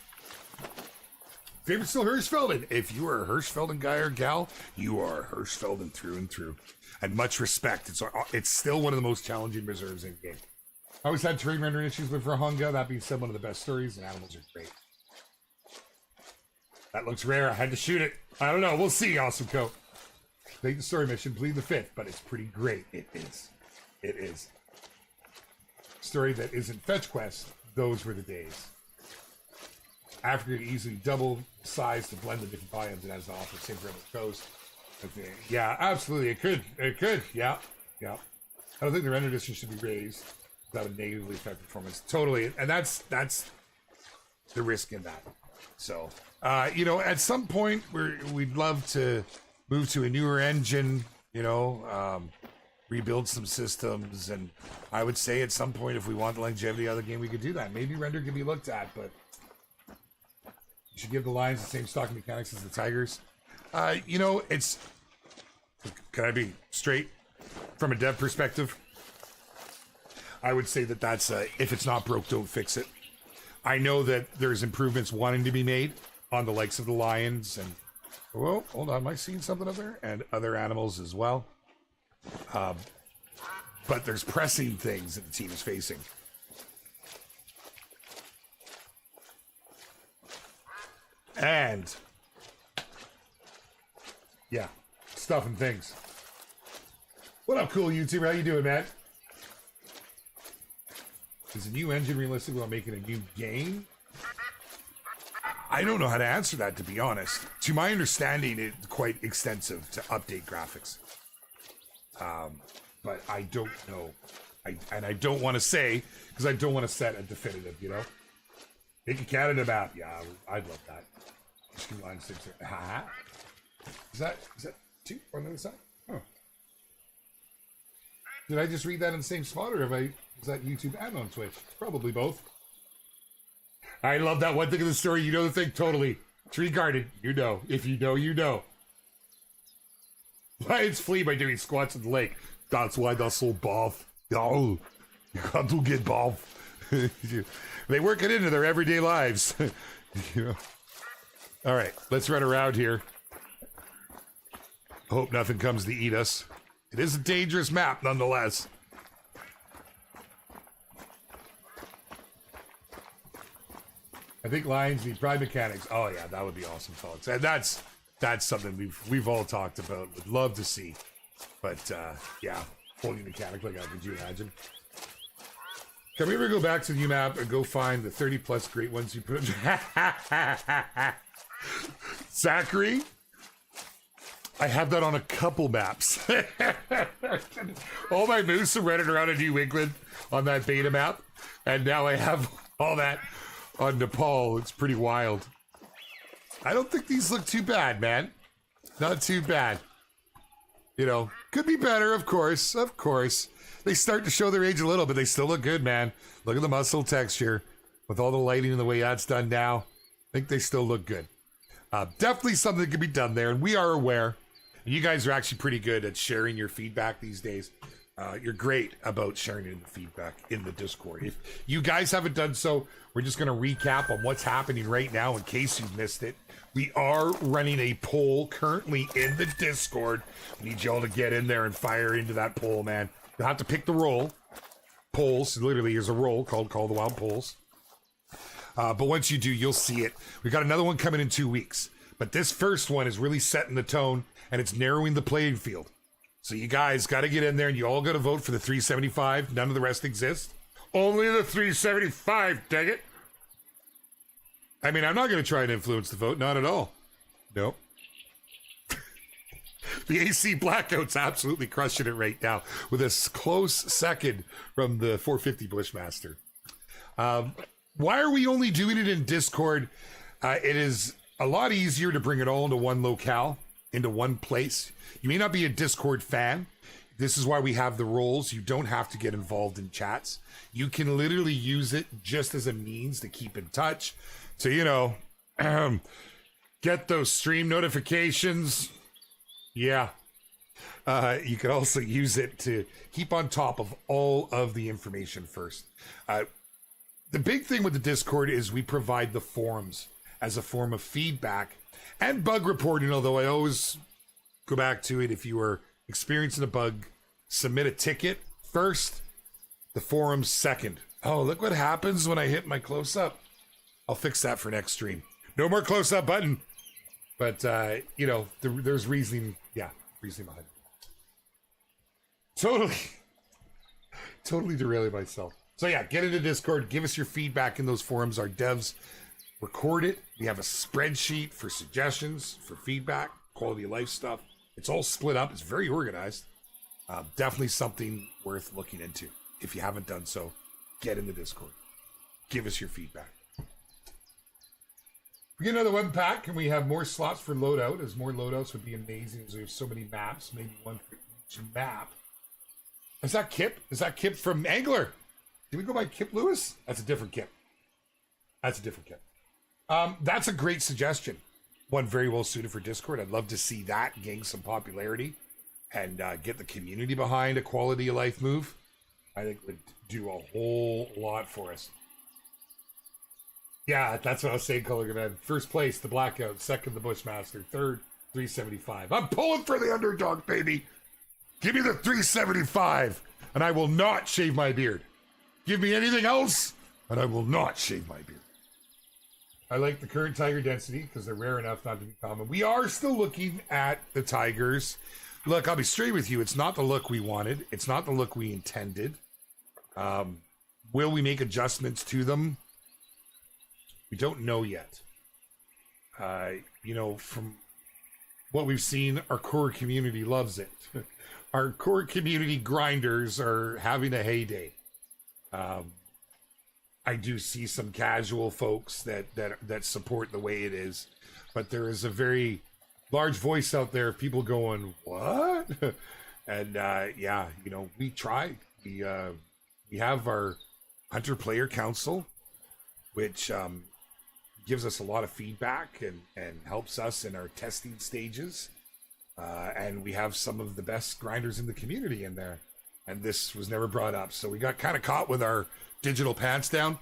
Favorite still Hirschfelden. If you are a Hirschfelden guy or gal, you are Hirschfelden through and through. And much respect. It's still one of the most challenging reserves in the game. I always had terrain rendering issues with Verhunga. That being said, one of the best stories, and animals are great. That looks rare. I had to shoot it. I don't know. We'll see, Awesome Coat. Take the story mission, plead the fifth, but it's pretty great. It is. It is. Story that isn't fetch quest. Those were the days. Africa could easily double size to blend the different volumes it has to offer. Same for the coast. Okay. Yeah, absolutely. It could. It could. Yeah. Yeah. I don't think the render distance should be raised. That would negatively affect performance. Totally. And that's the risk in that. So, you know, at some point we'd love to move to a newer engine, you know, rebuild some systems. And I would say at some point, if we want the longevity of the game, we could do that. Maybe render could be looked at, but you should give the Lions the same stock mechanics as the Tigers. You know, it's... Can I be straight from a dev perspective? I would say that that's if it's not broke, don't fix it. I know that there's improvements wanting to be made on the likes of the lions and... Whoa, hold on, am I seeing something up there? And other animals as well. But there's pressing things that the team is facing. And... yeah, stuff and things. What up, cool YouTuber? How you doing, man? Is a new engine realistic while making a new game? I don't know how to answer that, to be honest. To my understanding, it's quite extensive to update graphics. But I don't know. I don't want to say, because I don't want to set a definitive, you know? Make a Canada map. Yeah, I'd love that. Is that two on the other side? Oh. Did I just read that in the same spot, or is that YouTube and on Twitch? Probably both. I love that one thing of the story. You know the thing? Totally. Tree guarded. You know. If you know, you know. Lions flee by doing squats in the lake. That's why they're so buff. Oh, you got to get buff. They work it into their everyday lives. You know. All right, let's run around here. Hope nothing comes to eat us. It is a dangerous map, nonetheless. I think lions need pride mechanics. Oh yeah, that would be awesome, folks. And that's something we've all talked about. Would love to see. But yeah, fully mechanic like that. Could you imagine? Can we ever go back to the UMAP and go find the 30 plus great ones you put in? Zachary, I have that on a couple maps. All my moose are running around in New England on that beta map, and now I have all that on Nepal. It's pretty wild. I don't think these look too bad, man. Not too bad. You know, could be better, of course. Of course. They start to show their age a little, but they still look good, man. Look at the muscle texture. With all the lighting and the way that's done now, I think they still look good. Definitely something that could be done there, and we are aware. And you guys are actually pretty good at sharing your feedback these days. You're great about sharing the feedback in the Discord. If you guys haven't done so, we're just going to recap on what's happening right now in case you've missed it. We are running a poll currently in the Discord. We need y'all to get in there and fire into that poll, man. You'll have to pick the role. Polls, literally, there's a role called Call the Wild Polls. But once you do, you'll see it. We've got another one coming in 2 weeks. But this first one is really setting the tone, and it's narrowing the playing field. So you guys got to get in there, and you all got to vote for the 375. None of the rest exist. Only the 375, dang it. I mean, I'm not going to try and influence the vote. Not at all. Nope. The AC Blackout's absolutely crushing it right now with a close second from the 450 Bushmaster. Why are we only doing it in Discord? It is a lot easier to bring it all into one locale, into one place. You may not be a Discord fan. This is why we have the roles. You don't have to get involved in chats. You can literally use it just as a means to keep in touch. So, you know, get those stream notifications. Yeah. You can also use it to keep on top of all of the information first. The big thing with the Discord is we provide the forums as a form of feedback and bug reporting, although I always go back to it. If you are experiencing a bug, submit a ticket first, the forums second. Oh, look what happens when I hit my close-up. I'll fix that for next stream. No more close-up button. But, you know, there's reasoning. Yeah, reasoning behind it. Totally derailing myself. So yeah, get into Discord. Give us your feedback in those forums. Our devs record it. We have a spreadsheet for suggestions, for feedback, quality of life stuff. It's all split up. It's very organized. Definitely something worth looking into. If you haven't done so, get in the Discord. Give us your feedback. We get another weapon pack. Can we have more slots for loadout? As more loadouts would be amazing, as we have so many maps. Maybe one for each map. Is that Kip? Is that Kip from Angler? Did we go by Kip Lewis? That's a different Kip. That's a different Kip. That's a great suggestion. One very well suited for Discord. I'd love to see that gain some popularity and get the community behind a quality of life move. I think would do a whole lot for us. Yeah, that's what I was saying, Color Man. First place, the Blackout. Second, the Bushmaster. Third, 375. I'm pulling for the underdog, baby. Give me the 375, and I will not shave my beard. Give me anything else, and I will not shave my beard. I like the current tiger density because they're rare enough not to be common. We are still looking at the tigers. Look, I'll be straight with you. It's not the look we wanted. It's not the look we intended. Will we make adjustments to them? We don't know yet. You know, from what we've seen, our core community loves it. Our core community grinders are having a heyday. I do see some casual folks that support the way it is, but there is a very large voice out there of people going, what? And yeah, you know, we try. We have our Hunter Player Council, which gives us a lot of feedback and helps us in our testing stages. And we have some of the best grinders in the community in there. And this was never brought up. So we got kind of caught with our digital pants down.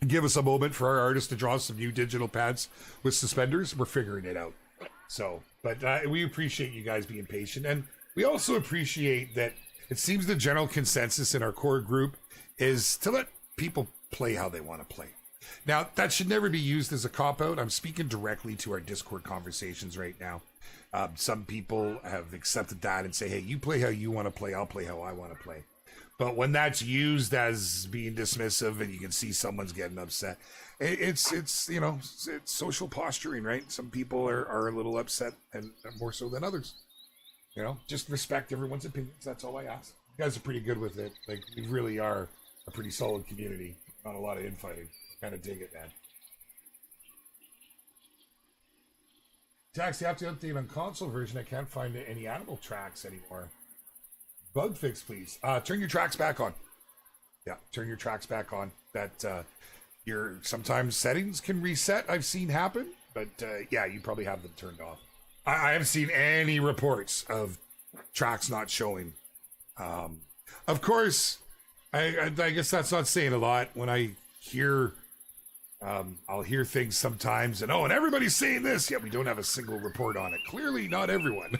Give us a moment for our artists to draw some new digital pants with suspenders. We're figuring it out. So, but we appreciate you guys being patient. And we also appreciate that it seems the general consensus in our core group is to let people play how they want to play. Now, that should never be used as a cop-out. I'm speaking directly to our Discord conversations right now. Some people have accepted that and say, hey, you play how you want to play, I'll play how I want to play. But when that's used as being dismissive and you can see someone's getting upset, it's social posturing, right? Some people are a little upset, and more so than others. Just respect everyone's opinions. That's all I ask. You guys are pretty good with it. Like, we really are a pretty solid community. Not a lot of infighting. Kind of dig it, man. Tax, you have to update on console version. I can't find any animal tracks anymore. Bug fix, please. Turn your tracks back on. Yeah, turn your tracks back on. That your sometimes settings can reset. I've seen happen, but yeah, you probably have them turned off. I haven't seen any reports of tracks not showing. Of course, I guess that's not saying a lot. When I hear, I'll hear things sometimes, and everybody's saying this. Yeah, we don't have a single report on it. Clearly, not everyone.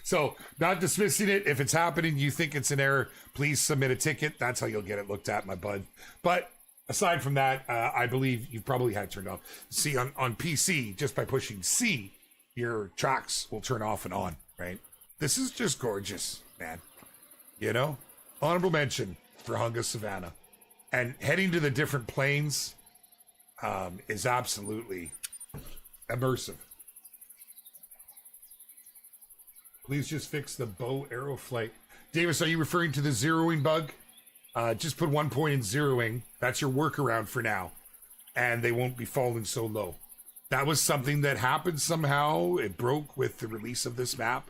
So, not dismissing it. If it's happening, you think it's an error, please submit a ticket. That's how you'll get it looked at, my bud. But aside from that, I believe you've probably had it turned off. See, on PC, just by pushing C, your tracks will turn off and on, right? This is just gorgeous, man. Honorable mention for Hunga Savannah. And heading to the different planes is absolutely immersive. Please just fix the bow arrow flight. Davis, are you referring to the zeroing bug? Just put 1 point in zeroing. That's your workaround for now. And they won't be falling so low. That was something that happened somehow. It broke with the release of this map.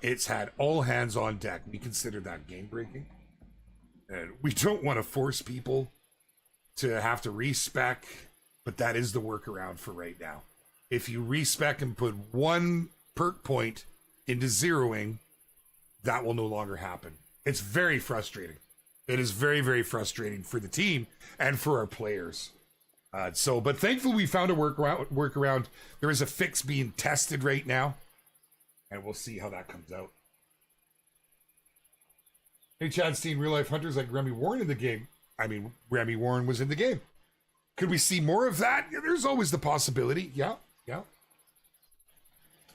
It's had all hands on deck. We consider that game breaking. And we don't want to force people to have to respec, but that is the workaround for right now. If you respec and put 1 perk point into zeroing, that will no longer happen. It's very frustrating. It is very, very frustrating for the team and for our players. But thankfully we found a workaround. There is a fix being tested right now, and we'll see how that comes out. Hey, Chad, seen real life hunters like Remy Warren in the game. I mean, Remy Warren was in the game. Could we see more of that? Yeah, there's always the possibility. Yeah.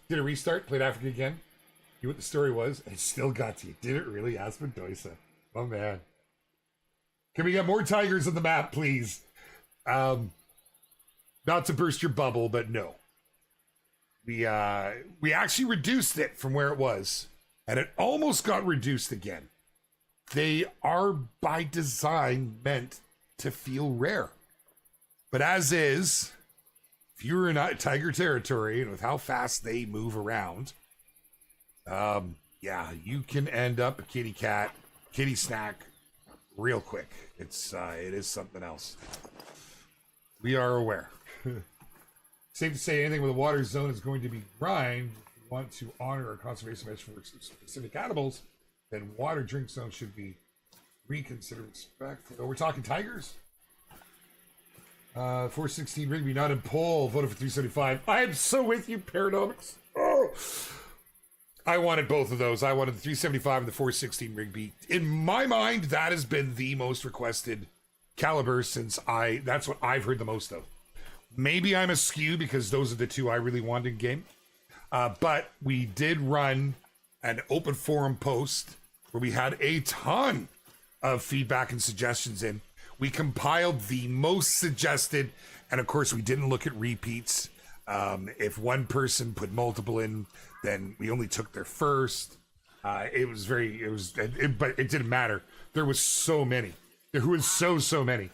Did it restart? Played Africa again? You know what the story was? And it still got to you. Did it really? Aspen Doisa. Oh, man. Can we get more tigers on the map, please? Not to burst your bubble, but no. We actually reduced it from where it was, and it almost got reduced again. They are, by design, meant to feel rare. But as is, if you're in tiger territory, and with how fast they move around, yeah, you can end up a kitty snack real quick. It is something else. We are aware. Safe to say anything with a water zone is going to be grind. If you want to honor our conservation measures for specific animals, then water drink zone should be reconsidered. We're talking tigers? 416 Rigby, not in poll. Voted for 375. I am so with you, Paradox. Oh, I wanted both of those. I wanted the 375 and the 416 Rigby. In my mind, that has been the most requested caliber since that's what I've heard the most of. Maybe I'm askew because those are the two I really wanted in game. But we did run an open forum post where we had a ton of feedback and suggestions in. We compiled the most suggested, and of course we didn't look at repeats. If one person put multiple in, then we only took their first. But it didn't matter. There was so many. There was so many.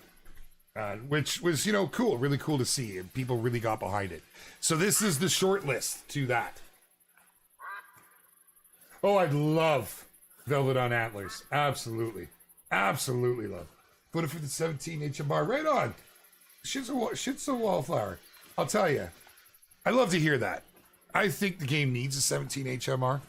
Which was, cool, really cool to see. And people really got behind it. So this is the short list to that. Oh, I'd love Velvet on Antlers. Absolutely love. Voted for the 17 HMR. Right on. Shit's a wallflower. I'll tell you. I love to hear that. I think the game needs a 17 HMR.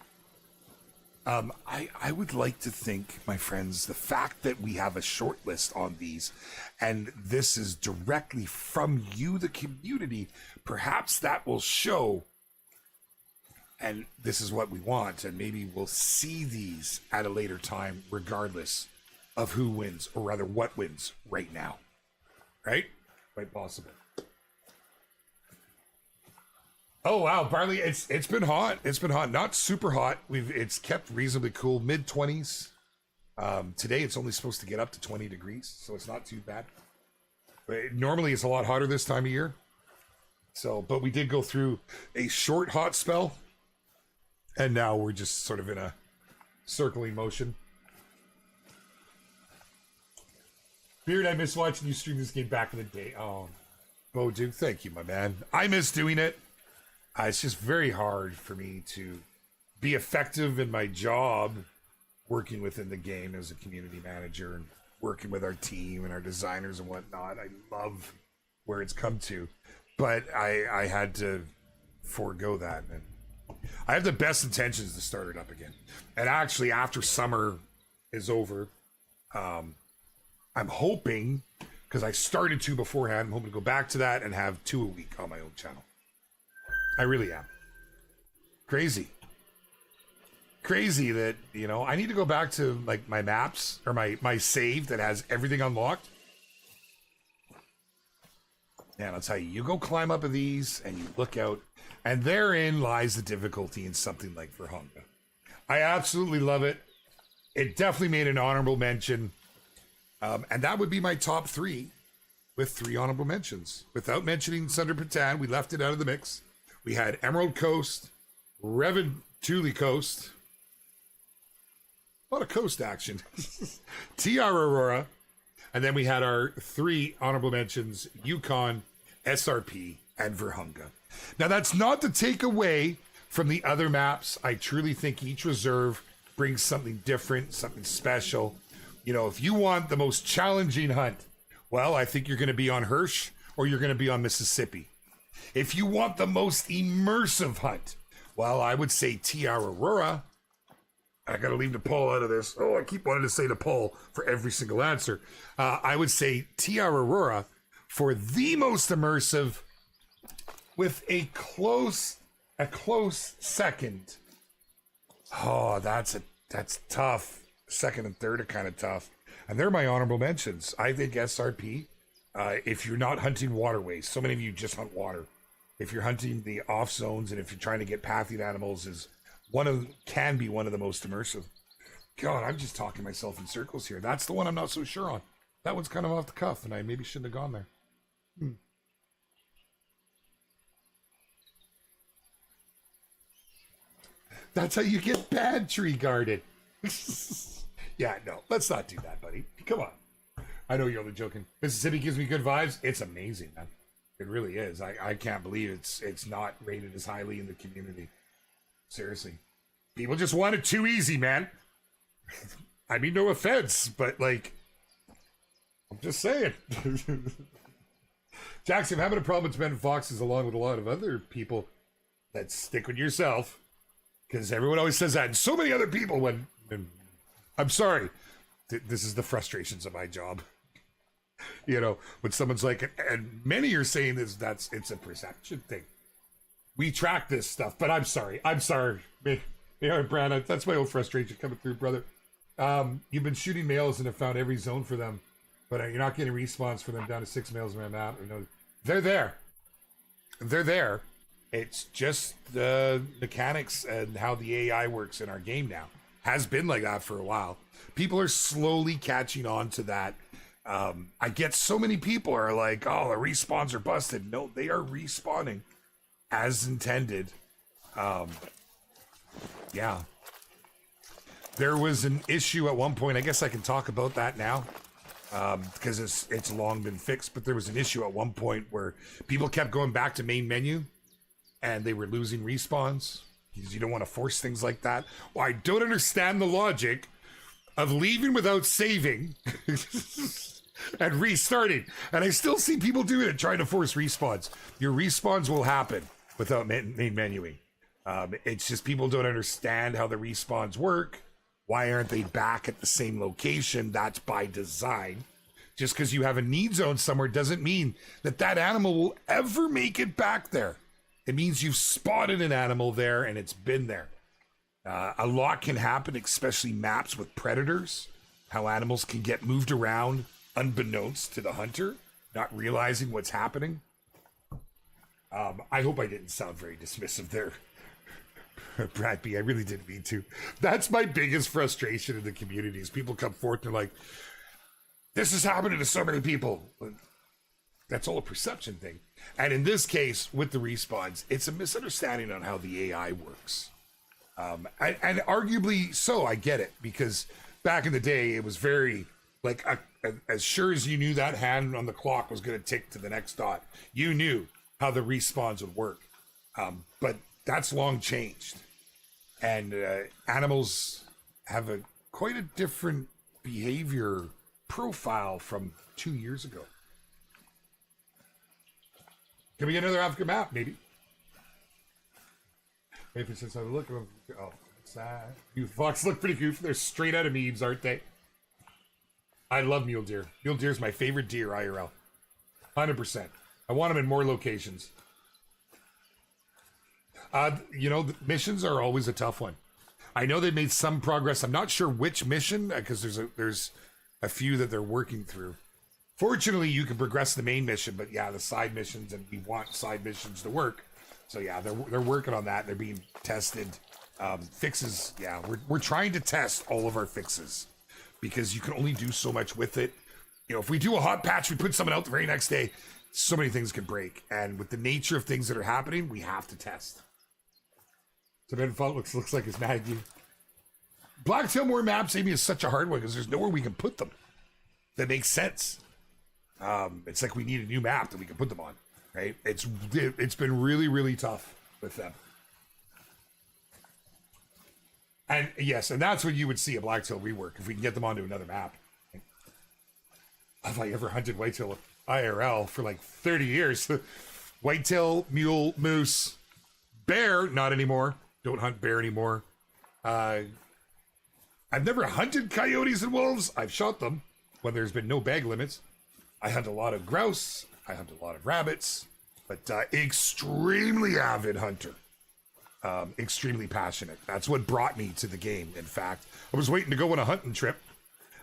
I would like to think, my friends, the fact that we have a short list on these, and this is directly from you, the community, perhaps that will show, and this is what we want, and maybe we'll see these at a later time, regardless of who wins, or rather what wins right now. right? Quite possible. Oh wow, Barley, it's been hot. It's been hot, not super hot. It's kept reasonably cool, mid-20s. Today it's only supposed to get up to 20 degrees, so it's not too bad. But normally it's a lot hotter this time of year. So, but we did go through a short hot spell, and now we're just sort of in a circling motion. Beard, I miss watching you stream this game back in the day. Oh, Bo Duke, thank you, my man. I miss doing it. It's just very hard for me to be effective in my job working within the game as a community manager and working with our team and our designers and whatnot. I love where it's come to, but I had to forego that. And I have the best intentions to start it up again. And actually, after summer is over, I'm hoping, because I started 2 beforehand, I'm hoping to go back to that and have 2 a week on my own channel. I really am. Crazy that, you know, I need to go back to like my maps or my save that has everything unlocked. And I'll tell you, you go climb up of these and you look out, and therein lies the difficulty in something like Verhunga. I absolutely love it. It definitely made an honorable mention. And that would be my top 3 with 3 honorable mentions. Without mentioning Sunder Patan, we left it out of the mix. We had Emerald Coast, Reventuli Coast, a lot of coast action, TR Aurora, and then we had our 3 honorable mentions, Yukon, SRP, and Verhunga. Now that's not to take away from the other maps. I truly think each reserve brings something different, something special. You know, if you want the most challenging hunt, well, I think you're going to be on Hirsch or you're going to be on Mississippi. If you want the most immersive hunt, well, I would say TR Aurora. I got to leave Nepal out of this. Oh, I keep wanting to say Nepal for every single answer. I would say TR Aurora for the most immersive, with a close second. Oh, that's tough. Second and third are kind of tough. And they're my honorable mentions. I think SRP, if you're not hunting waterways, so many of you just hunt water. If you're hunting the off zones and if you're trying to get pathied animals, can be one of the most immersive. God, I'm just talking myself in circles here. That's the one I'm not so sure on. That one's kind of off the cuff, and I maybe shouldn't have gone there. That's how you get bad tree guarded. Yeah, no, let's not do that, buddy. Come on. I know you're only joking. Mississippi gives me good vibes. It's amazing, man. It really is. I can't believe it's not rated as highly in the community. Seriously. People just want it too easy, man. I mean, no offense, but like, I'm just saying. Jackson, I'm having a problem with Ben Foxes along with a lot of other people. Let's stick with yourself. Because everyone always says that. And so many other people when I'm sorry. This is the frustrations of my job. You know, when someone's like, and many are saying this, it's a perception thing. We track this stuff, but I'm sorry. Yeah, Brad, that's my own frustration coming through, brother. You've been shooting males and have found every zone for them, but you're not getting response for them down to 6 males around map. You know, they're there. They're there. It's just the mechanics and how the AI works in our game now. Has been like that for a while. People are slowly catching on to that. I get so many people are like, oh, the respawns are busted. No, they are respawning as intended. Yeah. There was an issue at one point. I guess I can talk about that now. Because it's long been fixed, but there was an issue at one point where people kept going back to main menu and they were losing respawns because you don't want to force things like that. Well, I don't understand the logic of leaving without saving and restarting. And I still see people doing it, trying to force respawns. Your respawns will happen without main menuing. It's just people don't understand how the respawns work. Why aren't they back at the same location? That's by design. Just because you have a need zone somewhere doesn't mean that that animal will ever make it back there. It means you've spotted an animal there and it's been there. A lot can happen, especially maps with predators, how animals can get moved around unbeknownst to the hunter. not realizing what's happening. I hope I didn't sound very dismissive there, Brad B. I really didn't mean to. That's my biggest frustration in the community is people come forth and they're like, this is happening to so many people. That's all a perception thing. And in this case, with the respawns, it's a misunderstanding on how the AI works. And arguably so, I get it, because back in the day, it was very, like, as sure as you knew that hand on the clock was going to tick to the next dot, you knew how the respawns would work. But that's long changed. And animals have quite a different behavior profile from 2 years ago. Can we get another African map, maybe? Maybe since I look at them. Oh, what's that? You fox look pretty goofy. They're straight out of memes, aren't they? I love mule deer. Mule deer is my favorite deer IRL. 100%. I want them in more locations. You know, the missions are always a tough one. I know they made some progress. I'm not sure which mission, because there's a few that they're working through. Fortunately, you can progress the main mission, but yeah, the side missions, and we want side missions to work. So yeah, they're working on that. They're being tested. Fixes, yeah, we're trying to test all of our fixes because you can only do so much with it. You know, if we do a hot patch, we put something out the very next day, so many things can break. And with the nature of things that are happening, we have to test. So Default looks like it's mad at you. Blacktail more maps, Amy, is such a hard one because there's nowhere we can put them that makes sense. It's like we need a new map that we can put them on, right? It's been really, really tough with them. And yes, and that's when you would see a Blacktail rework if we can get them onto another map. Have I ever hunted whitetail IRL for like 30 years? Whitetail, mule, moose, bear, not anymore. Don't hunt bear anymore. I've never hunted coyotes and wolves. I've shot them when there's been no bag limits. I hunt a lot of grouse. I hunt a lot of rabbits, but extremely avid hunter. Extremely passionate. That's what brought me to the game. In fact, I was waiting to go on a hunting trip,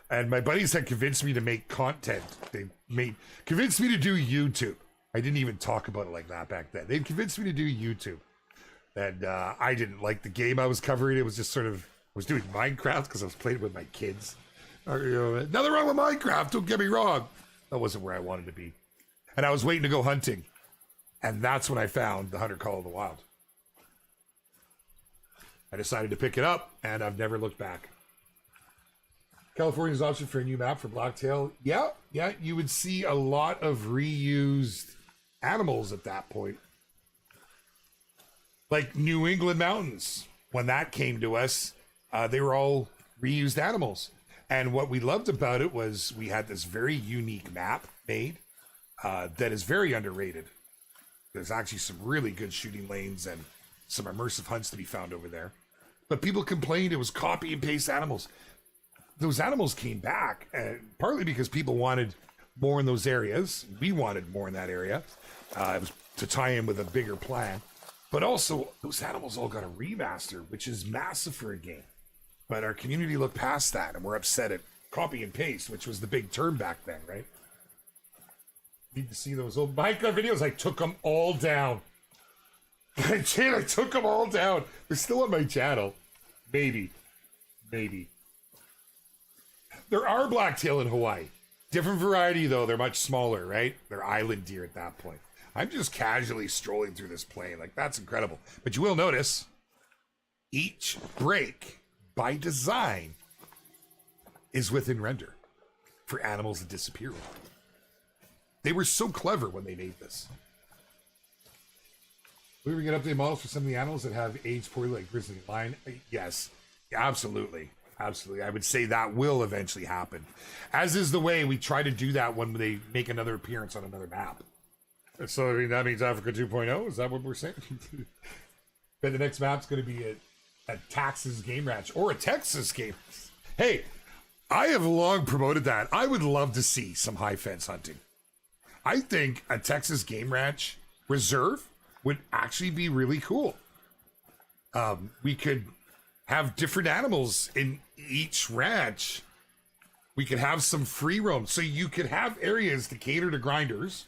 and my buddies had convinced me to make content. Convinced me to do YouTube. I didn't even talk about it like that back then. They convinced me to do YouTube, and I didn't like the game I was covering. It was just sort of, I was doing Minecraft because I was playing with my kids. Nothing wrong with Minecraft. Don't get me wrong. That wasn't where I wanted to be, and I was waiting to go hunting, and that's when I found the Hunter Call of the Wild. I decided to pick it up, and I've never looked back. California's option for a new map for Blacktail. Yeah, you would see a lot of reused animals at that point. Like New England mountains. When that came to us, they were all reused animals. And what we loved about it was we had this very unique map made that is very underrated. There's actually some really good shooting lanes and some immersive hunts to be found over there. But people complained it was copy and paste animals. Those animals came back, partly because people wanted more in those areas. We wanted more in that area. It was to tie in with a bigger plan. But also, those animals all got a remaster, which is massive for a game. But our community looked past that, and we're upset at copy and paste, which was the big term back then, right? Need to see those old Minecraft videos? I took them all down. I took them all down. They're still on my channel. Maybe. There are blacktail in Hawaii. Different variety, though. They're much smaller, right? They're island deer at that point. I'm just casually strolling through this plain. Like, that's incredible. But you will notice each break, by design, is within render for animals that disappear. They were so clever when they made this. We were going to update models for some of the animals that have aged poorly, like grizzly and lion. Yes, absolutely. Absolutely. I would say that will eventually happen. As is the way we try to do that when they make another appearance on another map. So, I mean, that means Africa 2.0? Is that what we're saying? Then the next map's going to be a Texas game ranch or a Texas game. Hey, I have long promoted that. I would love to see some high fence hunting. I think a Texas game ranch reserve would actually be really cool. We could have different animals in each ranch. We could have some free roam. So you could have areas to cater to grinders,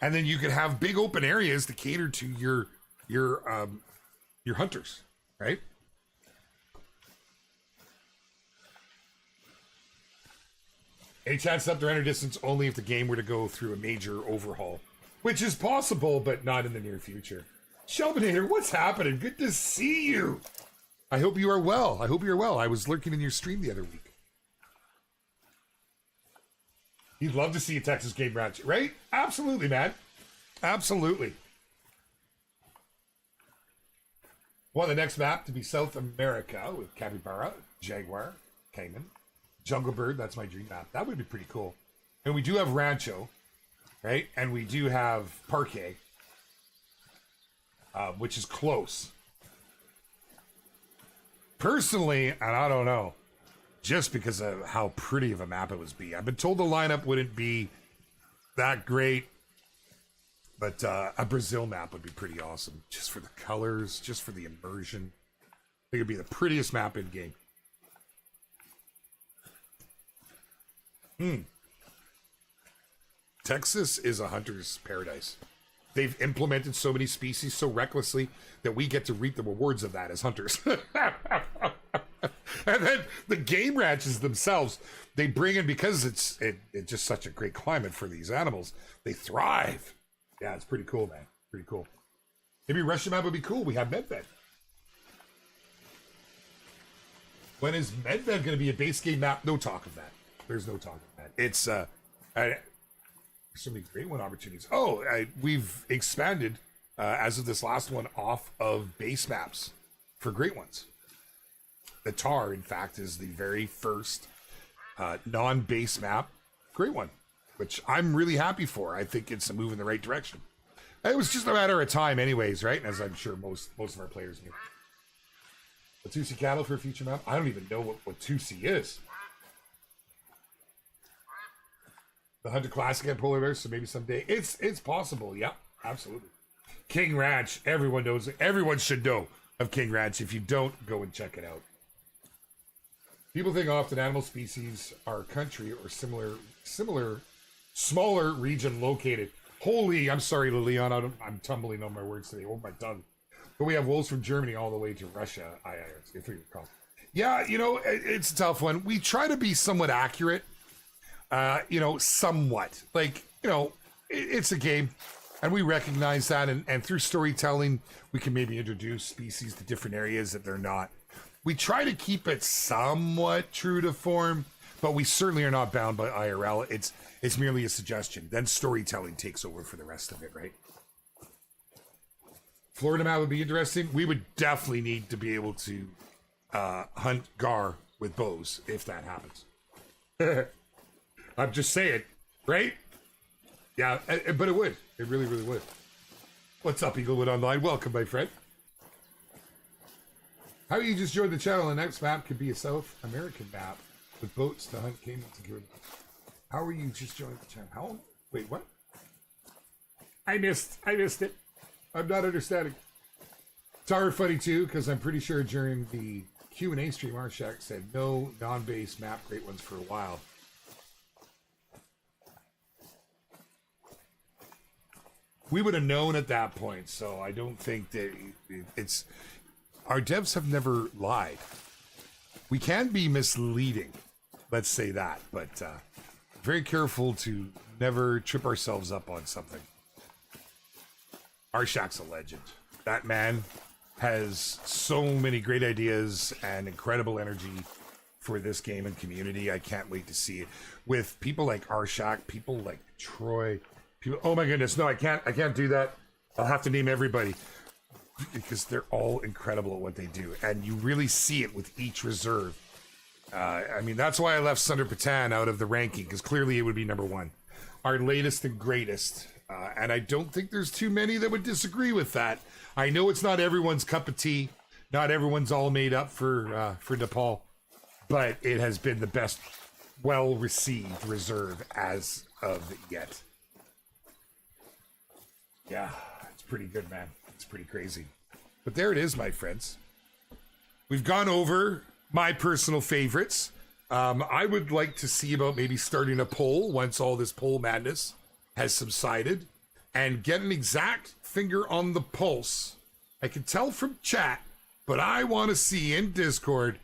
and then you could have big open areas to cater to your hunters, right? A chance up to render distance only if the game were to go through a major overhaul, which is possible, but not in the near future. Shelbinator, what's happening? Good to see you. I hope you are well. I hope you're well. I was lurking in your stream the other week. You'd love to see a Texas game ranch, right? Absolutely, man. Absolutely. Want the next map to be South America with capybara, jaguar, cayman, jungle bird. That's my dream map. That would be pretty cool. And we do have rancho, right? And we do have parquet, which is close. Personally, and I don't know, just because of how pretty of a map it would be. I've been told the lineup wouldn't be that great, but a Brazil map would be pretty awesome. Just for the colors, just for the immersion. I think it'd be the prettiest map in game. Texas is a hunter's paradise. They've implemented so many species so recklessly that we get to reap the rewards of that as hunters. And then the game ranches themselves, they bring in, because it's just such a great climate for these animals, they thrive. Yeah, it's pretty cool, man. Pretty cool. Maybe Russian map would be cool. We have Medved. When is Medved going to be a base game map? No talk of that. There's no talk of that. It's so many great one opportunities. We've expanded as of this last one off of base maps for great ones. The Tar, in fact, is the very first non-base map great one, which I'm really happy for. I think it's a move in the right direction. It was just a matter of time anyways, right? As I'm sure most of our players knew. Watusi cattle for a future map? I don't even know what Watusi is. The Hunter Classic had polar bears, so maybe someday. It's possible, yeah, absolutely. King Ranch, everyone knows it. Everyone should know of King Ranch. If you don't, go and check it out. People think often animal species are country or similar, smaller region located. Holy, I'm sorry, Liliana, I'm tumbling on my words today. Hold my tongue. But we have wolves from Germany all the way to Russia, if you recall. Yeah, it's a tough one. We try to be somewhat accurate. Somewhat. It's a game, and we recognize that, and through storytelling, we can maybe introduce species to different areas that they're not. We try to keep it somewhat true to form, but we certainly are not bound by IRL. It's merely a suggestion. Then storytelling takes over for the rest of it, right? Florida map would be interesting. We would definitely need to be able to hunt gar with bows if that happens. I'm just saying, right? Yeah, but it would. It really, really would. What's up, Eaglewood Online? Welcome, my friend. How you just joined the channel? The next map could be a South American map with boats to hunt game security. How are you just joined the channel? How? Wait, what? I missed it. I'm not understanding. Tar funny too, because I'm pretty sure during the Q&A stream, Arshak said no non-base map great ones for a while. We would have known at that point, so I don't think that it's... Our devs have never lied. We can be misleading, let's say that, but very careful to never trip ourselves up on something. Arshak's a legend. That man has so many great ideas and incredible energy for this game and community. I can't wait to see it with people like Arshak, people like Troy. People, oh my goodness, no, I can't do that. I'll have to name everybody because they're all incredible at what they do, and you really see it with each reserve. I mean, that's why I left Sunder Patan out of the ranking, because clearly it would be number one, our latest and greatest. And I don't think there's too many that would disagree with that. I know it's not everyone's cup of tea, not everyone's all made up for Nepal, but it has been the best, well-received reserve as of yet. Yeah, it's pretty good, man. It's pretty crazy. But there it is, my friends. We've gone over my personal favorites. I would like to see about maybe starting a poll once all this poll madness has subsided and get an exact finger on the pulse. I can tell from chat, but I want to see in Discord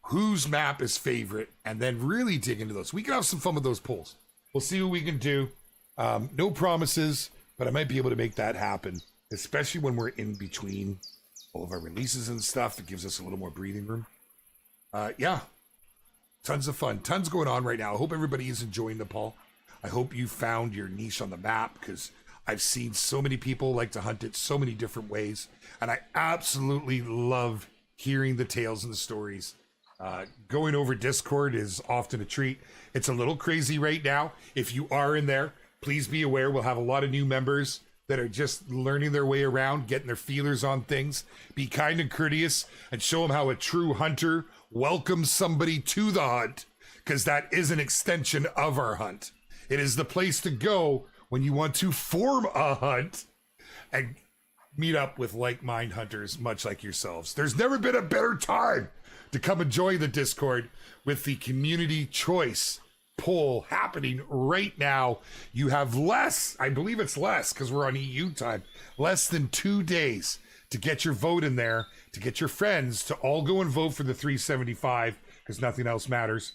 whose map is favorite and then really dig into those. We can have some fun with those polls. We'll see what we can do. No promises, but I might be able to make that happen, especially when we're in between all of our releases and stuff. That gives us a little more breathing room. Yeah, tons of fun. Tons going on right now. I hope everybody is enjoying the poll. I hope you found your niche on the map, because I've seen so many people like to hunt it so many different ways. And I absolutely love hearing the tales and the stories. Going over Discord is often a treat. It's a little crazy right now. If you are in there, please be aware we'll have a lot of new members that are just learning their way around, getting their feelers on things. Be kind and courteous and show them how a true hunter welcomes somebody to the hunt, because that is an extension of our hunt. It is the place to go when you want to form a hunt and meet up with like-minded hunters much like yourselves. There's never been a better time to come and join the Discord with the community choice poll happening right now. You have less, I believe it's less because we're on EU time, less than 2 days to get your vote in there, to get your friends to all go and vote for the 375, because nothing else matters.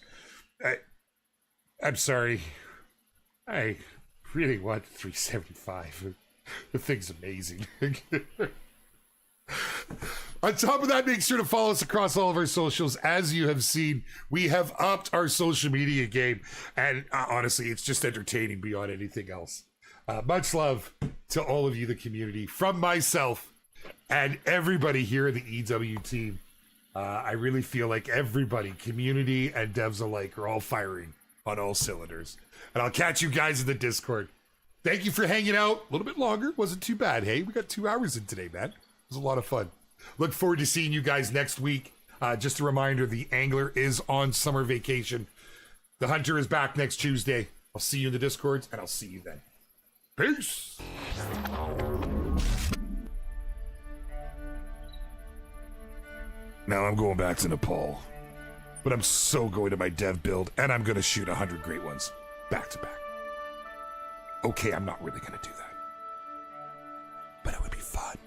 I'm sorry. I really want 375. The thing's amazing. On top of that, make sure to follow us across all of our socials. As you have seen, we have upped our social media game, and honestly, it's just entertaining beyond anything else. Much love to all of you, the community, from myself and everybody here in the EW team. I really feel like everybody, community and devs alike, are all firing on all cylinders. And I'll catch you guys in the Discord. Thank you for hanging out. A little bit longer. Wasn't too bad. Hey, we got 2 hours in today, man. It was a lot of fun. Look forward to seeing you guys next week. Just a reminder, the Angler is on summer vacation. The Hunter is back next Tuesday. I'll see you in the Discords, and I'll see you then. Peace! Now I'm going back to Nepal. But I'm so going to my dev build, and I'm going to shoot 100 great ones back to back. Okay, I'm not really going to do that. But it would be fun.